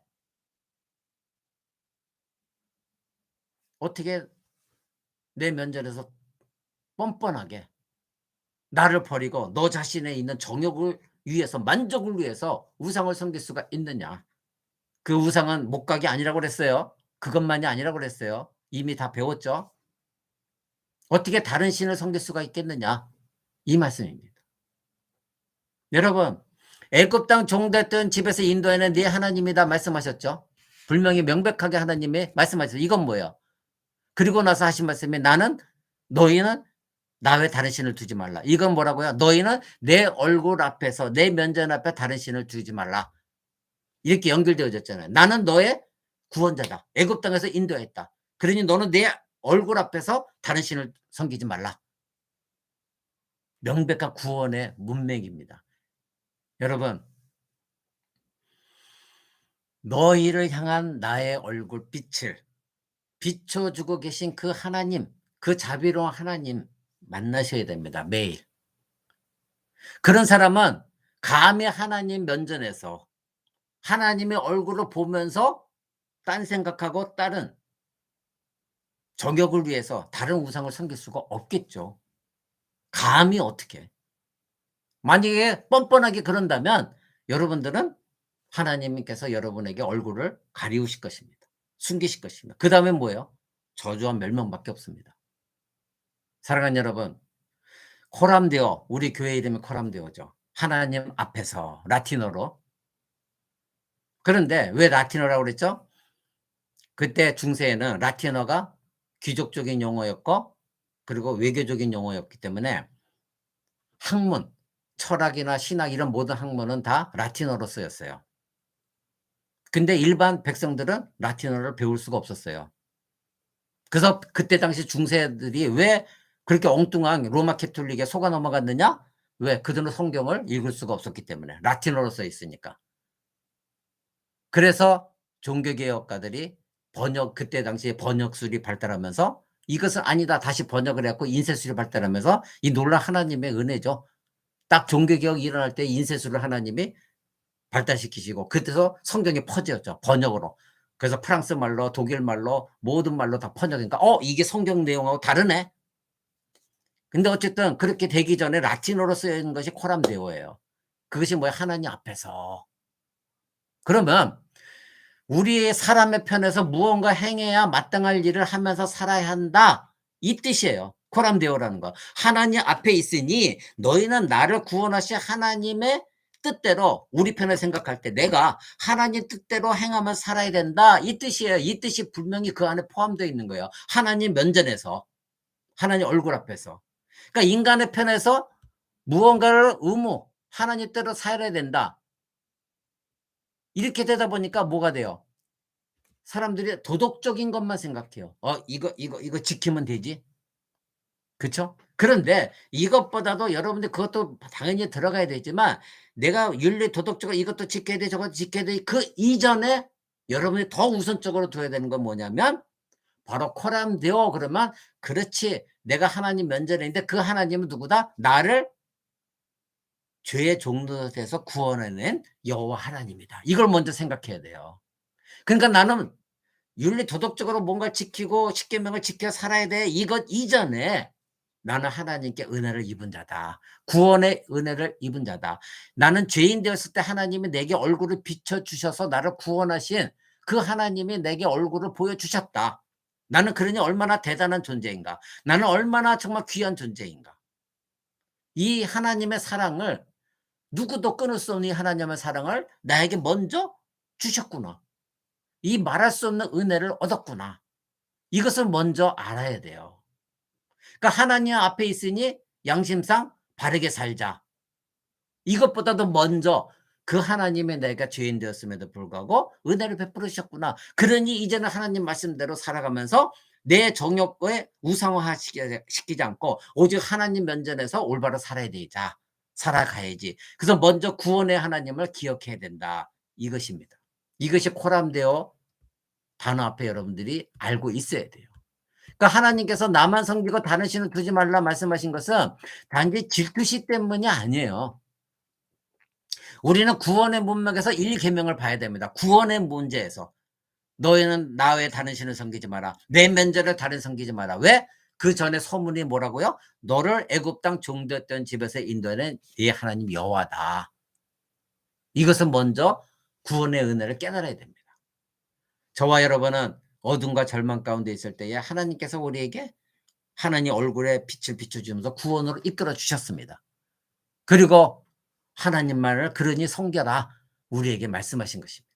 어떻게 내 면전에서 뻔뻔하게 나를 버리고 너 자신에 있는 정욕을 위해서, 만족을 위해서 우상을 섬길 수가 있느냐. 그 우상은 목각이 아니라고 그랬어요. 그것만이 아니라고 그랬어요. 이미 다 배웠죠. 어떻게 다른 신을 섬길 수가 있겠느냐, 이 말씀입니다. 여러분, 애굽 땅 종됐던 집에서 인도에는 네 하나님이다 말씀하셨죠. 분명히 명백하게 하나님이 말씀하셨어요. 이건 뭐예요? 그리고 나서 하신 말씀이 너희는 나 외에 다른 신을 두지 말라. 이건 뭐라고요? 너희는 내 얼굴 앞에서, 내 면전 앞에 다른 신을 두지 말라. 이렇게 연결되어졌잖아요. 나는 너의 구원자다. 애굽 땅에서 인도했다. 그러니 너는 내 얼굴 앞에서 다른 신을 섬기지 말라. 명백한 구원의 문맥입니다. 여러분, 너희를 향한 나의 얼굴 빛을 비춰주고 계신 그 하나님, 그 자비로운 하나님 만나셔야 됩니다. 매일. 그런 사람은 감히 하나님 면전에서 하나님의 얼굴을 보면서 딴 생각하고 다른 정욕을 위해서 다른 우상을 섬길 수가 없겠죠. 감히 어떻게. 만약에 뻔뻔하게 그런다면 여러분들은 하나님께서 여러분에게 얼굴을 가리우실 것입니다. 숨기실 것입니다. 그 다음에 뭐예요? 저주와 멸망밖에 없습니다. 사랑하는 여러분, 코람데오, 우리 교회 이름이 코람데오죠. 하나님 앞에서, 라틴어로. 그런데 왜 라틴어라고 그랬죠? 그때 중세에는 라틴어가 귀족적인 용어였고 그리고 외교적인 용어였기 때문에 학문, 철학이나 신학 이런 모든 학문은 다 라틴어로 쓰였어요. 근데 일반 백성들은 라틴어를 배울 수가 없었어요. 그래서 그때 당시 중세들이 왜 그렇게 엉뚱한 로마 캐톨릭에 속아 넘어갔느냐? 왜? 그들은 성경을 읽을 수가 없었기 때문에. 라틴어로 써 있으니까. 그래서 종교개혁가들이 그때 당시에 번역술이 발달하면서 이것은 아니다, 다시 번역을 해갖고 인쇄술이 발달하면서 이 놀라운 하나님의 은혜죠. 딱 종교개혁이 일어날 때 인쇄술을 하나님이 발달시키시고 그때서 성경이 퍼졌죠. 번역으로. 그래서 프랑스 말로, 독일 말로, 모든 말로 다 번역이니까 이게 성경 내용하고 다르네. 근데 어쨌든 그렇게 되기 전에 라틴어로 쓰여 있는 것이 코람데오예요. 그것이 뭐야? 하나님 앞에서. 그러면 우리의 사람의 편에서 무언가 행해야 마땅할 일을 하면서 살아야 한다, 이 뜻이에요. 코람데오라는 거. 하나님 앞에 있으니 너희는 나를 구원하신 하나님의 뜻대로, 우리 편을 생각할 때 내가 하나님 뜻대로 행하며 살아야 된다, 이 뜻이에요. 이 뜻이 분명히 그 안에 포함되어 있는 거예요. 하나님 면전에서, 하나님 얼굴 앞에서. 그러니까 인간의 편에서 무언가를 하나님 뜻대로 살아야 된다, 이렇게 되다 보니까 뭐가 돼요? 사람들이 도덕적인 것만 생각해요. 이거 지키면 되지. 그쵸? 그런데 이것보다도 여러분들 그것도 당연히 들어가야 되지만 내가 윤리 도덕적으로 이것도 지켜야 돼, 저것도 지켜야 돼. 그 이전에 여러분이 더 우선적으로 둬야 되는 건 뭐냐면 바로 코람데오. 그러면 그렇지, 내가 하나님 면전에 있는데 그 하나님은 누구다? 나를 죄의 종노릇에서 구원해낸 여호와 하나님이다. 이걸 먼저 생각해야 돼요. 그러니까 나는 윤리 도덕적으로 뭔가 지키고 십계명을 지켜 살아야 돼, 이것 이전에 나는 하나님께 은혜를 입은 자다. 구원의 은혜를 입은 자다. 나는 죄인 되었을 때 하나님이 내게 얼굴을 비춰주셔서 나를 구원하신 그 하나님이 내게 얼굴을 보여주셨다. 나는 그러니 얼마나 대단한 존재인가. 나는 얼마나 정말 귀한 존재인가. 이 하나님의 사랑을, 누구도 끊을 수 없는 이 하나님의 사랑을 나에게 먼저 주셨구나. 이 말할 수 없는 은혜를 얻었구나. 이것을 먼저 알아야 돼요. 그러니까 하나님 앞에 있으니 양심상 바르게 살자. 이것보다도 먼저 그 하나님의 내가 죄인 되었음에도 불구하고 은혜를 베풀으셨구나. 그러니 이제는 하나님 말씀대로 살아가면서 내 정욕에 우상화시키지 않고 오직 하나님 면전에서 올바로 살아야 되자. 살아가야지. 그래서 먼저 구원의 하나님을 기억해야 된다, 이것입니다. 이것이 코람데오 단어 앞에 여러분들이 알고 있어야 돼요. 그러니까 하나님께서 나만 섬기고 다른 신을 두지 말라 말씀하신 것은 단지 질투시 때문이 아니에요. 우리는 구원의 문맥에서 1계명을 봐야 됩니다. 구원의 문제에서. 너희는 나 외에 다른 신을 섬기지 마라. 내 면전에 다른 섬기지 마라. 왜? 그 전에 소문이 뭐라고요? 너를 애굽 땅 종되었던 집에서 인도하는 네 하나님 여호와다. 이것은 먼저 구원의 은혜를 깨달아야 됩니다. 저와 여러분은 어둠과 절망 가운데 있을 때에 하나님께서 우리에게 하나님 얼굴에 빛을 비춰주면서 구원으로 이끌어 주셨습니다. 그리고 하나님만을 그러니 섬겨라 우리에게 말씀하신 것입니다.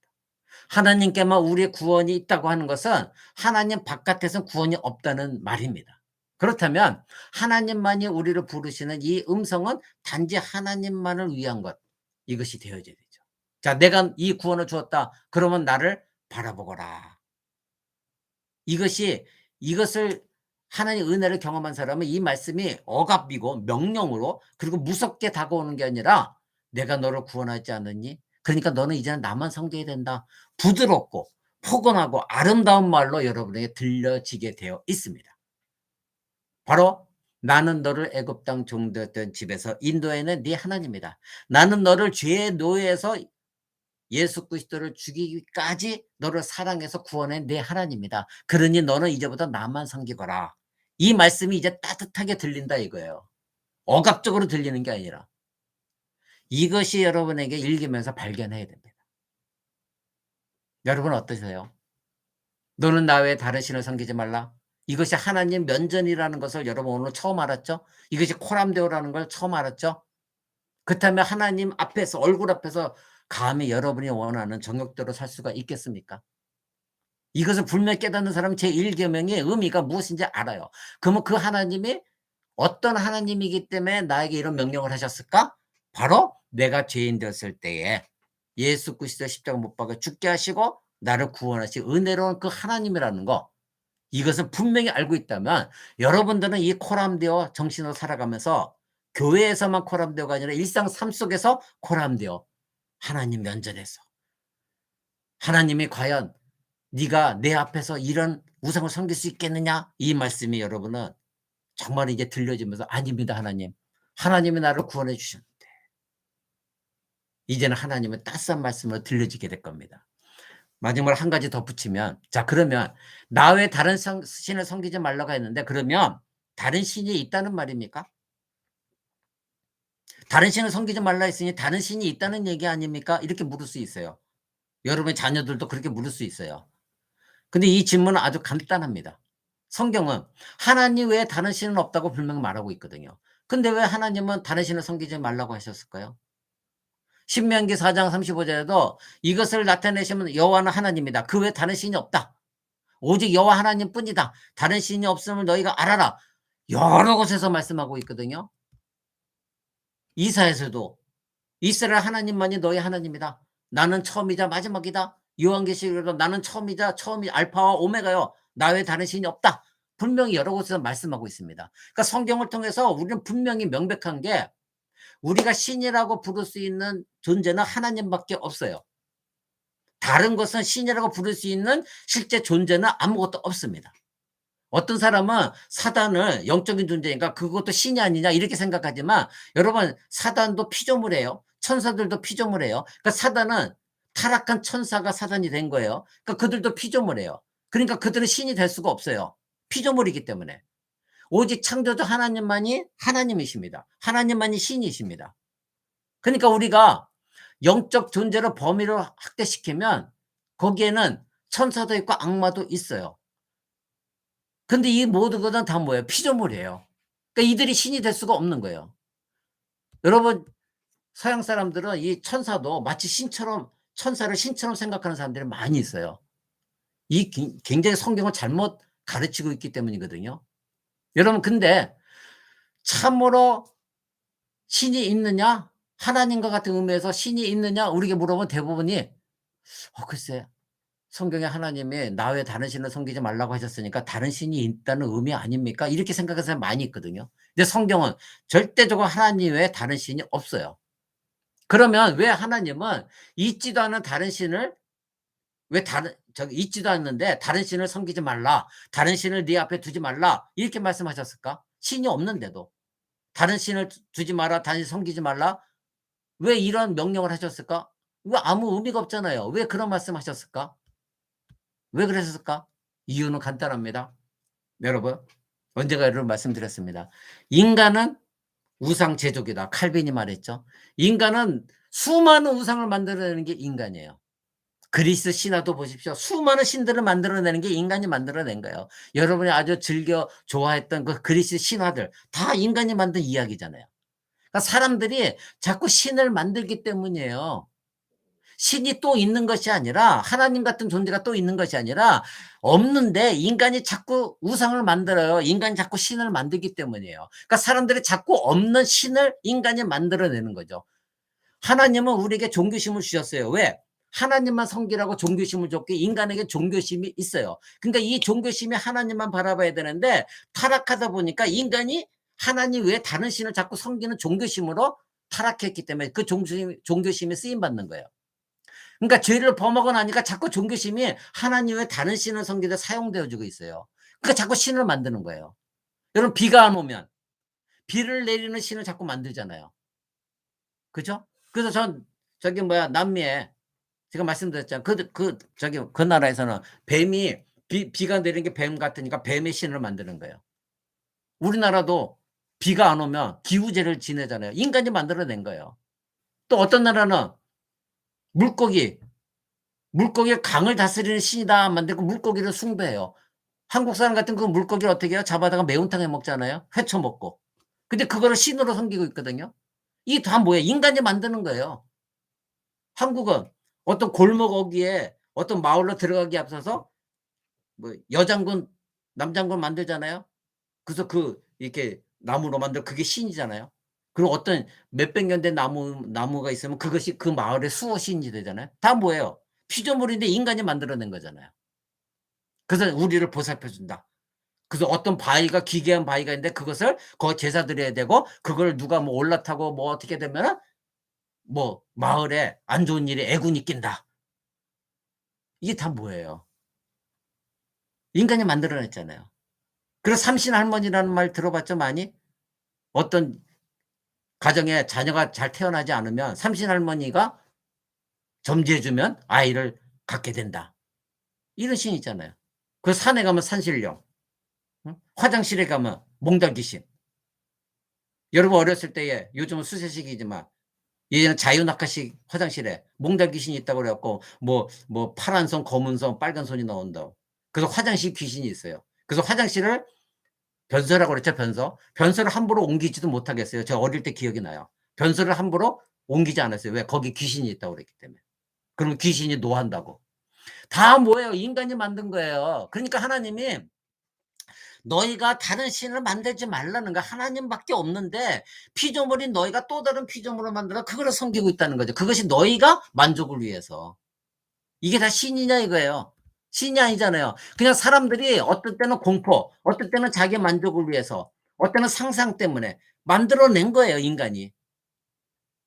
하나님께만 우리의 구원이 있다고 하는 것은 하나님 바깥에서는 구원이 없다는 말입니다. 그렇다면 하나님만이 우리를 부르시는 이 음성은 단지 하나님만을 위한 것, 이것이 되어져야 되죠. 자, 내가 이 구원을 주었다. 그러면 나를 바라보거라. 이것을 하나님 은혜를 경험한 사람은 이 말씀이 억압이고 명령으로 그리고 무섭게 다가오는 게 아니라 내가 너를 구원하지 않았니? 그러니까 너는 이제는 나만 섬겨야 된다. 부드럽고 포근하고 아름다운 말로 여러분에게 들려지게 되어 있습니다. 바로 나는 너를 애굽 땅 종되었던 집에서 인도해낸 네 하나님이다. 나는 너를 죄의 노예에서 예수 그리스도를 죽이기까지 너를 사랑해서 구원한 내 하나님이다. 그러니 너는 이제부터 나만 섬기거라. 이 말씀이 이제 따뜻하게 들린다 이거예요. 억압적으로 들리는 게 아니라. 이것이 여러분에게 읽으면서 발견해야 됩니다. 여러분 어떠세요? 너는 나 외에 다른 신을 섬기지 말라. 이것이 하나님 면전이라는 것을 여러분 오늘 처음 알았죠? 이것이 코람데오라는 걸 처음 알았죠? 그렇다면 하나님 앞에서 얼굴 앞에서 감히 여러분이 원하는 정욕대로 살 수가 있겠습니까? 이것을 분명히 깨닫는 사람은 제1계명의 의미가 무엇인지 알아요. 그러면 그 하나님이 어떤 하나님이기 때문에 나에게 이런 명령을 하셨을까? 바로 내가 죄인 되었을 때에 예수 그리스도 십자가 못 박아 죽게 하시고 나를 구원하신 은혜로운 그 하나님이라는 거, 이것을 분명히 알고 있다면 여러분들은 이 코람데오 정신으로 살아가면서 교회에서만 코람데오가 아니라 일상 삶 속에서 코람데오, 하나님 면전에서 하나님이 과연 네가 내 앞에서 이런 우상을 섬길 수 있겠느냐? 이 말씀이 여러분은 정말 이제 들려지면서 아닙니다. 하나님이 나를 구원해 주셨는데 이제는 하나님의 따스한 말씀으로 들려지게 될 겁니다. 마지막으로 한 가지 덧붙이면, 자 그러면 나 외에 다른 신을 섬기지 말라고 했는데 그러면 다른 신이 있다는 말입니까? 다른 신을 섬기지 말라 했으니 다른 신이 있다는 얘기 아닙니까? 이렇게 물을 수 있어요. 여러분의 자녀들도 그렇게 물을 수 있어요. 근데 이 질문은 아주 간단합니다. 성경은 하나님 외에 다른 신은 없다고 분명히 말하고 있거든요. 근데 왜 하나님은 다른 신을 섬기지 말라고 하셨을까요? 신명기 4장 35절에도 이것을 나타내시면 여호와는 하나님이다. 그 외에 다른 신이 없다. 오직 여호와 하나님뿐이다. 다른 신이 없음을 너희가 알아라. 여러 곳에서 말씀하고 있거든요. 이사에서도 이스라엘 하나님만이 너희 하나님이다. 나는 처음이자 마지막이다. 요한계시록에도 나는 처음이 알파와 오메가요. 나 외에 다른 신이 없다. 분명히 여러 곳에서 말씀하고 있습니다. 그러니까 성경을 통해서 우리는 분명히 명백한 게 우리가 신이라고 부를 수 있는 존재는 하나님밖에 없어요. 다른 것은 신이라고 부를 수 있는 실제 존재는 아무것도 없습니다. 어떤 사람은 사단을 영적인 존재니까 그것도 신이 아니냐 이렇게 생각하지만 여러분 사단도 피조물이에요. 천사들도 피조물이에요. 그러니까 사단은 타락한 천사가 사단이 된 거예요. 그러니까 그들도 피조물이에요. 그러니까 그들은 신이 될 수가 없어요. 피조물이기 때문에. 오직 창조주 하나님만이 하나님이십니다. 하나님만이 신이십니다. 그러니까 우리가 영적 존재로 범위를 확대시키면 거기에는 천사도 있고 악마도 있어요. 근데 이 모든 것은 다 뭐예요? 피조물이에요. 그러니까 이들이 신이 될 수가 없는 거예요. 여러분 서양 사람들은 이 천사도 마치 신처럼, 천사를 신처럼 생각하는 사람들이 많이 있어요. 이 굉장히 성경을 잘못 가르치고 있기 때문이거든요. 여러분 근데 참으로 신이 있느냐? 하나님과 같은 의미에서 신이 있느냐? 우리에게 물어보면 대부분이 글쎄 성경에 하나님이 나 외에 다른 신을 섬기지 말라고 하셨으니까 다른 신이 있다는 의미 아닙니까? 이렇게 생각하는 사람이 많이 있거든요. 근데 성경은 절대적으로 하나님 외에 다른 신이 없어요. 그러면 왜 하나님은 있지도 않은 다른 신을 왜 다른 저기 있지도 않는데 "다른 신을 섬기지 말라. 다른 신을 네 앞에 두지 말라." 이렇게 말씀하셨을까? 신이 없는데도. "다른 신을 두지 마라. 다른 신 섬기지 말라." 왜 이런 명령을 하셨을까? 이거 아무 의미가 없잖아요. 왜 그런 말씀하셨을까? 왜 그러셨을까? 이유는 간단합니다. 여러분 언제가 이런 말씀드렸습니다. "인간은 우상 제조기다." 칼빈이 말했죠. 인간은 수많은 우상을 만들어내는 게 인간이에요. 그리스 신화도 보십시오. 수많은 신들을 만들어내는 게 인간이 만들어낸 거예요. 여러분이 아주 즐겨 좋아했던 그 그리스 신화들 다 인간이 만든 이야기잖아요. 그러니까 사람들이 자꾸 신을 만들기 때문이에요. 신이 또 있는 것이 아니라 하나님 같은 존재가 또 있는 것이 아니라 없는데 인간이 자꾸 우상을 만들어요. 인간이 자꾸 신을 만들기 때문이에요. 그러니까 사람들이 자꾸 없는 신을 인간이 만들어내는 거죠. 하나님은 우리에게 종교심을 주셨어요. 왜? 하나님만 섬기라고 종교심을 줬기에 인간에게 종교심이 있어요. 그러니까 이 종교심이 하나님만 바라봐야 되는데 타락하다 보니까 인간이 하나님 외에 다른 신을 자꾸 섬기는 종교심으로 타락했기 때문에 그 종교심이 쓰임 받는 거예요. 그러니까 죄를 범하고 나니까 자꾸 종교심이 하나님 외에 다른 신을 섬기되 사용되어 주고 있어요. 그러니까 자꾸 신을 만드는 거예요. 여러분 비가 안 오면 비를 내리는 신을 자꾸 만들잖아요. 그죠? 그래서 전 저기 뭐야 남미에 제가 말씀드렸잖아요. 저기 그 나라에서는 뱀이 비가 내리는 게 뱀 같으니까 뱀의 신을 만드는 거예요. 우리나라도 비가 안 오면 기후제를 지내잖아요. 인간이 만들어 낸 거예요. 또 어떤 나라는 물고기, 물고기를 강을 다스리는 신이다 만들고 물고기를 숭배해요. 한국 사람 같은 그 물고기를 어떻게 해요? 잡아다가 매운탕 해 먹잖아요. 회쳐 먹고. 근데 그거를 신으로 섬기고 있거든요. 이게 다 뭐예요? 인간이 만드는 거예요. 한국은 어떤 골목 어귀에 어떤 마을로 들어가기에 앞서서 뭐 여장군, 남장군 만들잖아요. 그래서 이렇게 나무로 만들어 그게 신이잖아요. 그리고 어떤 몇백 년 된 나무가 있으면 그것이 그 마을의 수호 신이 되잖아요. 다 뭐예요? 피조물인데 인간이 만들어낸 거잖아요. 그래서 우리를 보살펴 준다. 그래서 어떤 바위가 기괴한 바위가 있는데 그것을 거기 제사 드려야 되고 그걸 누가 뭐 올라타고 뭐 어떻게 되면은 뭐 마을에 안 좋은 일에 애군이 낀다. 이게 다 뭐예요? 인간이 만들어 냈잖아요. 그래서 삼신할머니라는 말 들어봤죠 많이? 어떤 가정에 자녀가 잘 태어나지 않으면 삼신할머니가 점지해 주면 아이를 갖게 된다. 이런 신이 있잖아요. 그 산에 가면 산신령, 응? 화장실에 가면 몽달 귀신. 여러분 어렸을 때에 요즘은 수세식이지만 예전에 자유낙하식 화장실에 몽달 귀신이 있다고 그래 갖고 뭐 파란 손, 검은 손, 빨간 손이 나온다고. 그래서 화장실 귀신이 있어요. 그래서 화장실을 변소라고 그랬죠, 변소. 변소를 함부로 옮기지도 못하겠어요. 제가 어릴 때 기억이 나요. 변소를 함부로 옮기지 않았어요. 왜? 거기 귀신이 있다고 그랬기 때문에. 그러면 귀신이 노한다고. 다 뭐예요? 인간이 만든 거예요. 그러니까 하나님이 너희가 다른 신을 만들지 말라는 거야. 하나님밖에 없는데 피조물인 너희가 또 다른 피조물을 만들어 그거를 섬기고 있다는 거죠. 그것이 너희가 만족을 위해서. 이게 다 신이냐 이거예요. 신이 아니잖아요. 그냥 사람들이 어떨 때는 공포, 어떨 때는 자기 만족을 위해서, 어떨 때는 상상 때문에 만들어 낸 거예요, 인간이.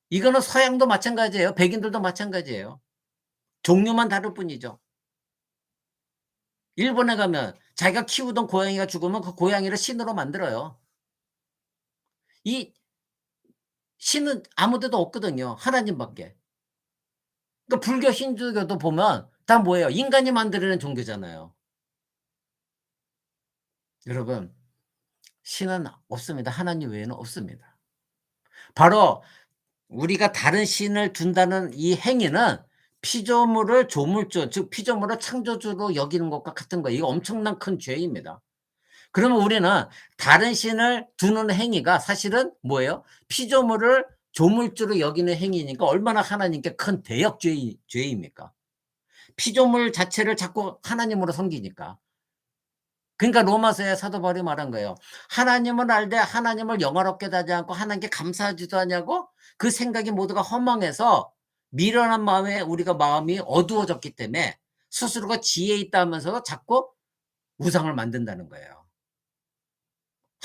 이거는 서양도 마찬가지예요. 백인들도 마찬가지예요. 종류만 다를 뿐이죠. 일본에 가면 자기가 키우던 고양이가 죽으면 그 고양이를 신으로 만들어요. 이 신은 아무 데도 없거든요. 하나님밖에. 그러니까 불교, 힌두교도 보면 다 뭐예요? 인간이 만들어낸 종교잖아요. 여러분 신은 없습니다. 하나님 외에는 없습니다. 바로 우리가 다른 신을 둔다는 이 행위는 피조물을 조물주 즉 피조물을 창조주로 여기는 것과 같은 거예요. 이거 엄청난 큰 죄입니다. 그러면 우리는 다른 신을 두는 행위가 사실은 뭐예요? 피조물을 조물주로 여기는 행위니까 얼마나 하나님께 큰 죄입니까? 피조물 자체를 자꾸 하나님으로 섬기니까. 그러니까 로마서에 사도 바울이 말한 거예요. 하나님을 알되 하나님을 영화롭게 하지 않고 하나님께 감사하지도 않냐고 그 생각이 모두가 허망해서 미련한 마음에 우리가 마음이 어두워졌기 때문에 스스로가 지혜 있다 하면서도 자꾸 우상을 만든다는 거예요.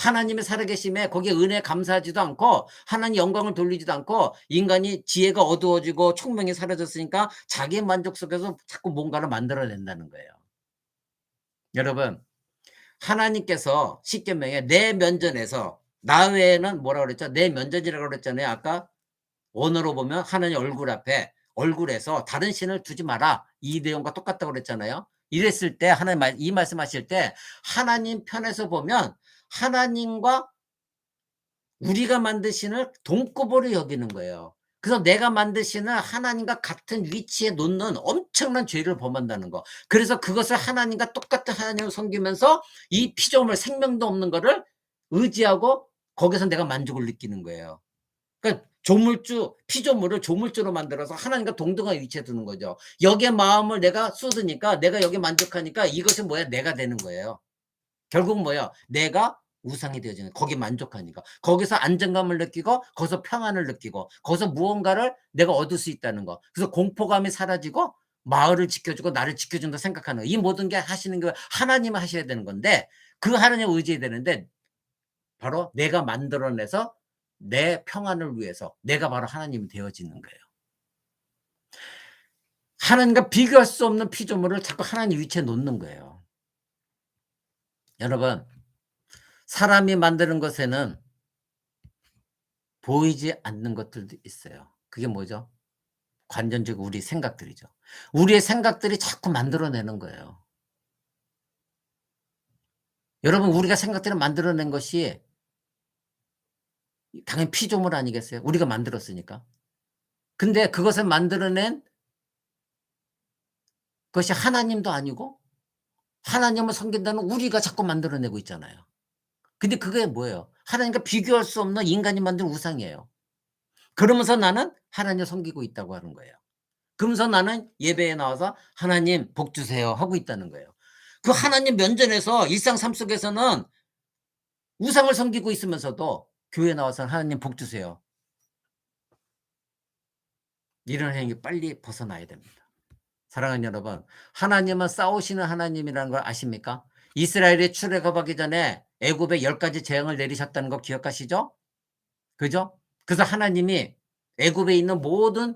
하나님의 살아계심에 거기에 은혜에 감사하지도 않고 하나님 영광을 돌리지도 않고 인간이 지혜가 어두워지고 총명이 사라졌으니까 자기 만족 속에서 자꾸 뭔가를 만들어낸다는 거예요. 여러분, 하나님께서 십계명에 내 면전에서 나 외에는 뭐라고 그랬죠? 내 면전이라고 그랬잖아요. 아까 원어로 보면 하나님 얼굴 앞에 얼굴에서 다른 신을 두지 마라. 이 내용과 똑같다고 그랬잖아요. 이랬을 때 하나님 이 말씀하실 때 하나님 편에서 보면 하나님과 우리가 만든 신을 동급으로 여기는 거예요. 그래서 내가 만든 신을 하나님과 같은 위치에 놓는 엄청난 죄를 범한다는 거. 그래서 그것을 하나님과 똑같은 하나님을 섬기면서 이 피조물 생명도 없는 거를 의지하고 거기서 내가 만족을 느끼는 거예요. 그러니까 조물주 피조물을 조물주로 만들어서 하나님과 동등한 위치에 두는 거죠. 여기에 마음을 내가 쏟으니까 내가 여기에 만족하니까 이것이 뭐야? 내가 되는 거예요. 결국 뭐야? 내가 우상이 되어지는 거기에 만족하니까. 거기서 안정감을 느끼고 거기서 평안을 느끼고 거기서 무언가를 내가 얻을 수 있다는 거. 그래서 공포감이 사라지고 마을을 지켜주고 나를 지켜준다 생각하는 거. 이 모든 게 하시는 게 하나님을 하셔야 되는 건데 그 하나님을 의지해야 되는데 바로 내가 만들어내서 내 평안을 위해서 내가 바로 하나님이 되어지는 거예요. 하나님과 비교할 수 없는 피조물을 자꾸 하나님 위치에 놓는 거예요. 여러분, 사람이 만드는 것에는 보이지 않는 것들도 있어요. 그게 뭐죠? 관전적으로 우리 생각들이죠. 우리의 생각들이 자꾸 만들어내는 거예요. 여러분, 우리가 생각들을 만들어낸 것이 당연히 피조물 아니겠어요? 우리가 만들었으니까. 근데 그것을 만들어낸 것이 하나님도 아니고 하나님을 섬긴다는 우리가 자꾸 만들어내고 있잖아요. 근데 그게 뭐예요? 하나님과 비교할 수 없는 인간이 만든 우상이에요. 그러면서 나는 하나님을 섬기고 있다고 하는 거예요. 그러면서 나는 예배에 나와서 하나님 복 주세요 하고 있다는 거예요. 그 하나님 면전에서 일상 삶 속에서는 우상을 섬기고 있으면서도 교회에 나와서 하나님 복 주세요. 이런 행위 빨리 벗어나야 됩니다. 사랑하는 여러분, 하나님은 싸우시는 하나님이라는 걸 아십니까? 이스라엘이 출애굽하기 전에 애굽에 10가지 재앙을 내리셨다는 거 기억하시죠? 그죠? 그래서 하나님이 애굽에 있는 모든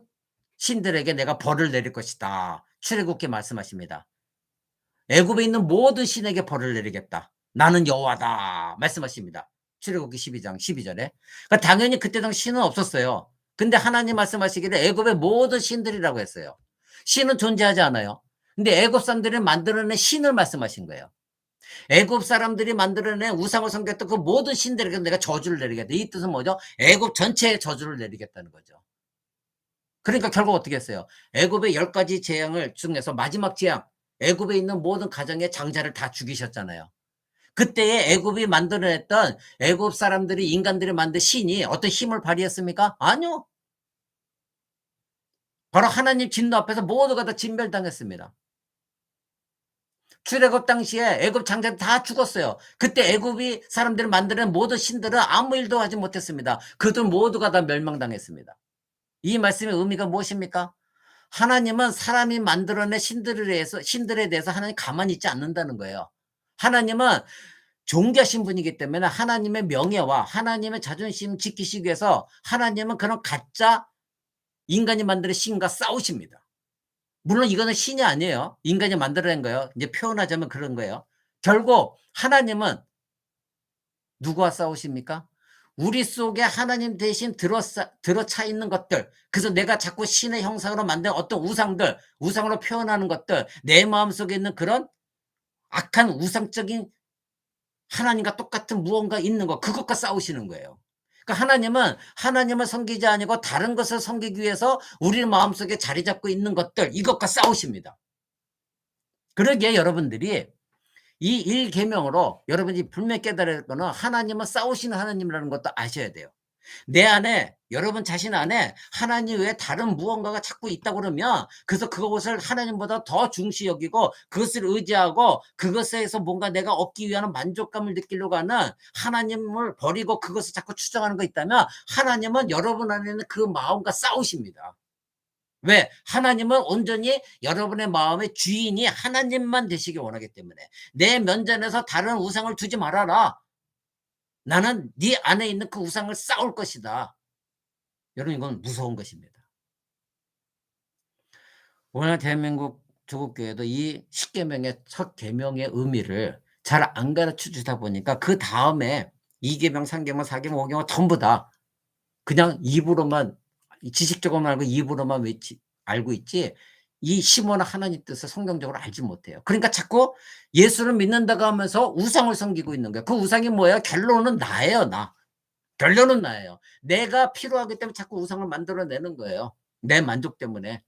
신들에게 내가 벌을 내릴 것이다. 출애굽기 말씀하십니다. 애굽에 있는 모든 신에게 벌을 내리겠다. 나는 여호와다 말씀하십니다. 출애굽기 12장 12절에. 그러니까 당연히 그때 당시 신은 없었어요. 근데 하나님 말씀하시기를 애굽의 모든 신들이라고 했어요. 신은 존재하지 않아요. 근데 애굽 사람들이 만들어낸 신을 말씀하신 거예요. 애굽 사람들이 만들어낸 우상을 섬겼던 그 모든 신들에게 내가 저주를 내리겠다. 이 뜻은 뭐죠? 애굽 전체에 저주를 내리겠다는 거죠. 그러니까 결국 어떻게 했어요? 애굽의 10가지 재앙을 중에서 마지막 재앙, 애굽에 있는 모든 가정의 장자를 다 죽이셨잖아요. 그때에 애굽이 만들어냈던 애굽 사람들이 인간들이 만든 신이 어떤 힘을 발휘했습니까? 아니요. 바로 하나님 진노 앞에서 모두가 다 진멸당했습니다. 출애굽 당시에 애굽 장자들 다 죽었어요. 그때 애굽이 사람들이 만드는 모든 신들은 아무 일도 하지 못했습니다. 그들 모두가 다 멸망당했습니다. 이 말씀의 의미가 무엇입니까? 하나님은 사람이 만들어낸 신들에 대해서 하나님 가만히 있지 않는다는 거예요. 하나님은 존귀하신 분이기 때문에 하나님의 명예와 하나님의 자존심 지키시기 위해서 하나님은 그런 가짜 인간이 만드는 신과 싸우십니다. 물론 이거는 신이 아니에요. 인간이 만들어낸 거예요. 이제 표현하자면 그런 거예요. 결국 하나님은 누구와 싸우십니까? 우리 속에 하나님 대신 들어차 있는 것들. 그래서 내가 자꾸 신의 형상으로 만든 어떤 우상들, 우상으로 표현하는 것들, 내 마음속에 있는 그런 악한 우상적인 하나님과 똑같은 무언가 있는 거, 그것과 싸우시는 거예요. 그러니까 하나님은 하나님을 섬기지 아니고 다른 것을 섬기기 위해서 우리 마음속에 자리 잡고 있는 것들, 이것과 싸우십니다. 그러기에 여러분들이 이 1계명으로 여러분이 분명히 깨달아야 할 거는 하나님은 싸우시는 하나님이라는 것도 아셔야 돼요. 내 안에 여러분 자신 안에 하나님 외에 다른 무언가가 자꾸 있다고 그러면 그래서 그것을 하나님보다 더 중시 여기고 그것을 의지하고 그것에서 뭔가 내가 얻기 위한 만족감을 느끼려고 하는 하나님을 버리고 그것을 자꾸 추정하는 거 있다면 하나님은 여러분 안에는 그 마음과 싸우십니다. 왜? 하나님은 온전히 여러분의 마음의 주인이 하나님만 되시기 원하기 때문에 내 면전에서 다른 우상을 두지 말아라. 나는 네 안에 있는 그 우상을 쌓을 것이다. 여러분 이건 무서운 것입니다. 오늘 대한민국 조국교회도 이 십계명의 첫 계명의 의미를 잘 안 가르쳐 주다 보니까 그다음에 2 계명, 3 계명, 4 계명, 5 계명 전부 다 그냥 입으로만 지식적으로만 알고 입으로만 알고 있지 이 심오한 하나님 뜻을 성경적으로 알지 못해요. 그러니까 자꾸 예수를 믿는다고 하면서 우상을 섬기고 있는 거예요. 그 우상이 뭐예요? 결론은 나예요, 나. 결론은 나예요. 내가 필요하기 때문에 자꾸 우상을 만들어내는 거예요. 내 만족 때문에.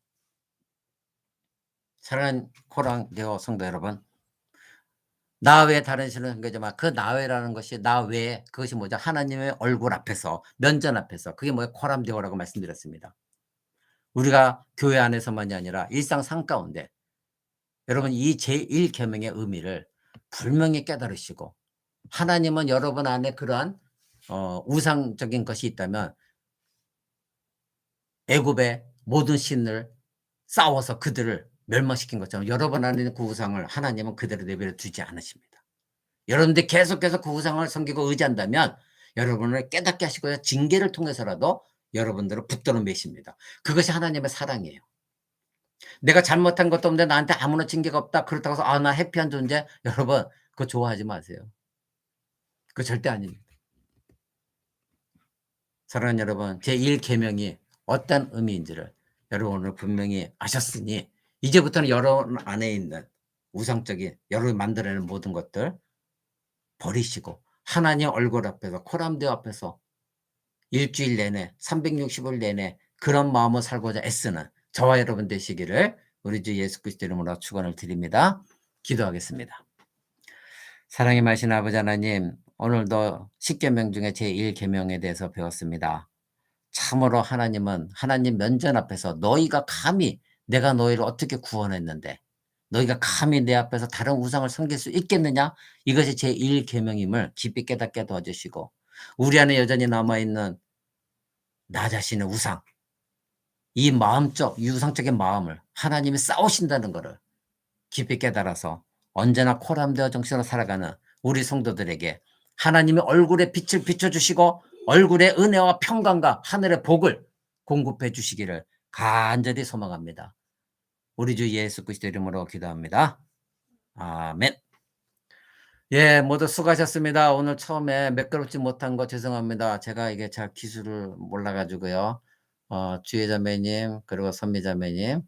사랑하는 코랑데오 성도 여러분, 나 외에 다른 신을 섬기지만 그 나 외라는 것이 나 외에 그것이 뭐죠? 하나님의 얼굴 앞에서 면전 앞에서 그게 뭐예요? 코람데오라고 말씀드렸습니다. 우리가 교회 안에서만이 아니라 일상 삶 가운데 여러분 이 제1 계명의 의미를 분명히 깨달으시고 하나님은 여러분 안에 그러한 우상적인 것이 있다면 애굽의 모든 신을 싸워서 그들을 멸망시킨 것처럼 여러분 안에 있는 그 우상을 하나님은 그대로 내버려 두지 않으십니다. 여러분들이 계속해서 그 우상을 섬기고 의지한다면 여러분을 깨닫게 하시고요. 징계를 통해서라도 여러분들을 붙들어 매십니다. 그것이 하나님의 사랑이에요. 내가 잘못한 것도 없는데 나한테 아무런 징계가 없다. 그렇다고 해서 '아 나 해피한 존재.' 여러분 그거 좋아하지 마세요. 그거 절대 아닙니다. 사랑하는 여러분 제1 계명이 어떤 의미인지를 여러분 오늘 분명히 아셨으니 이제부터는 여러분 안에 있는 우상적인 여러분이 만들어내는 모든 것들 버리시고 하나님 얼굴 앞에서 코람데오 앞에서 일주일 내내 360일 내내 그런 마음을 살고자 애쓰는 저와 여러분 되시기를 우리 주 예수 그리스도 이름으로 축원을 드립니다. 기도하겠습니다. 사랑의 마신 아버지 하나님 오늘도 10계명 중에 제1 계명에 대해서 배웠습니다. 참으로 하나님은 하나님 면전 앞에서 너희가 감히 내가 너희를 어떻게 구원했는데 너희가 감히 내 앞에서 다른 우상을 섬길 수 있겠느냐? 이것이 제1 계명임을 깊이 깨닫게 도와주시고 우리 안에 여전히 남아있는 나 자신의 우상 이 마음적 유상적인 마음을 하나님이 싸우신다는 것을 깊이 깨달아서 언제나 코람되어 정신으로 살아가는 우리 성도들에게 하나님의 얼굴에 빛을 비춰주시고 얼굴의 은혜와 평강과 하늘의 복을 공급해 주시기를 간절히 소망합니다. 우리 주 예수 그리스도 이름으로 기도합니다. 아멘. 예, 모두 수고하셨습니다. 오늘 처음에 매끄럽지 못한 거 죄송합니다. 제가 이게 잘 기술을 몰라 가지고요. 주혜 자매님 그리고 선미 자매님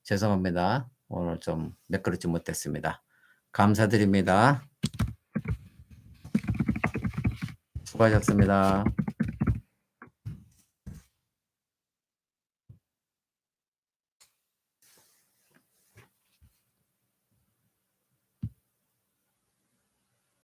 죄송합니다. 오늘 좀 매끄럽지 못했습니다. 감사드립니다. 수고하셨습니다.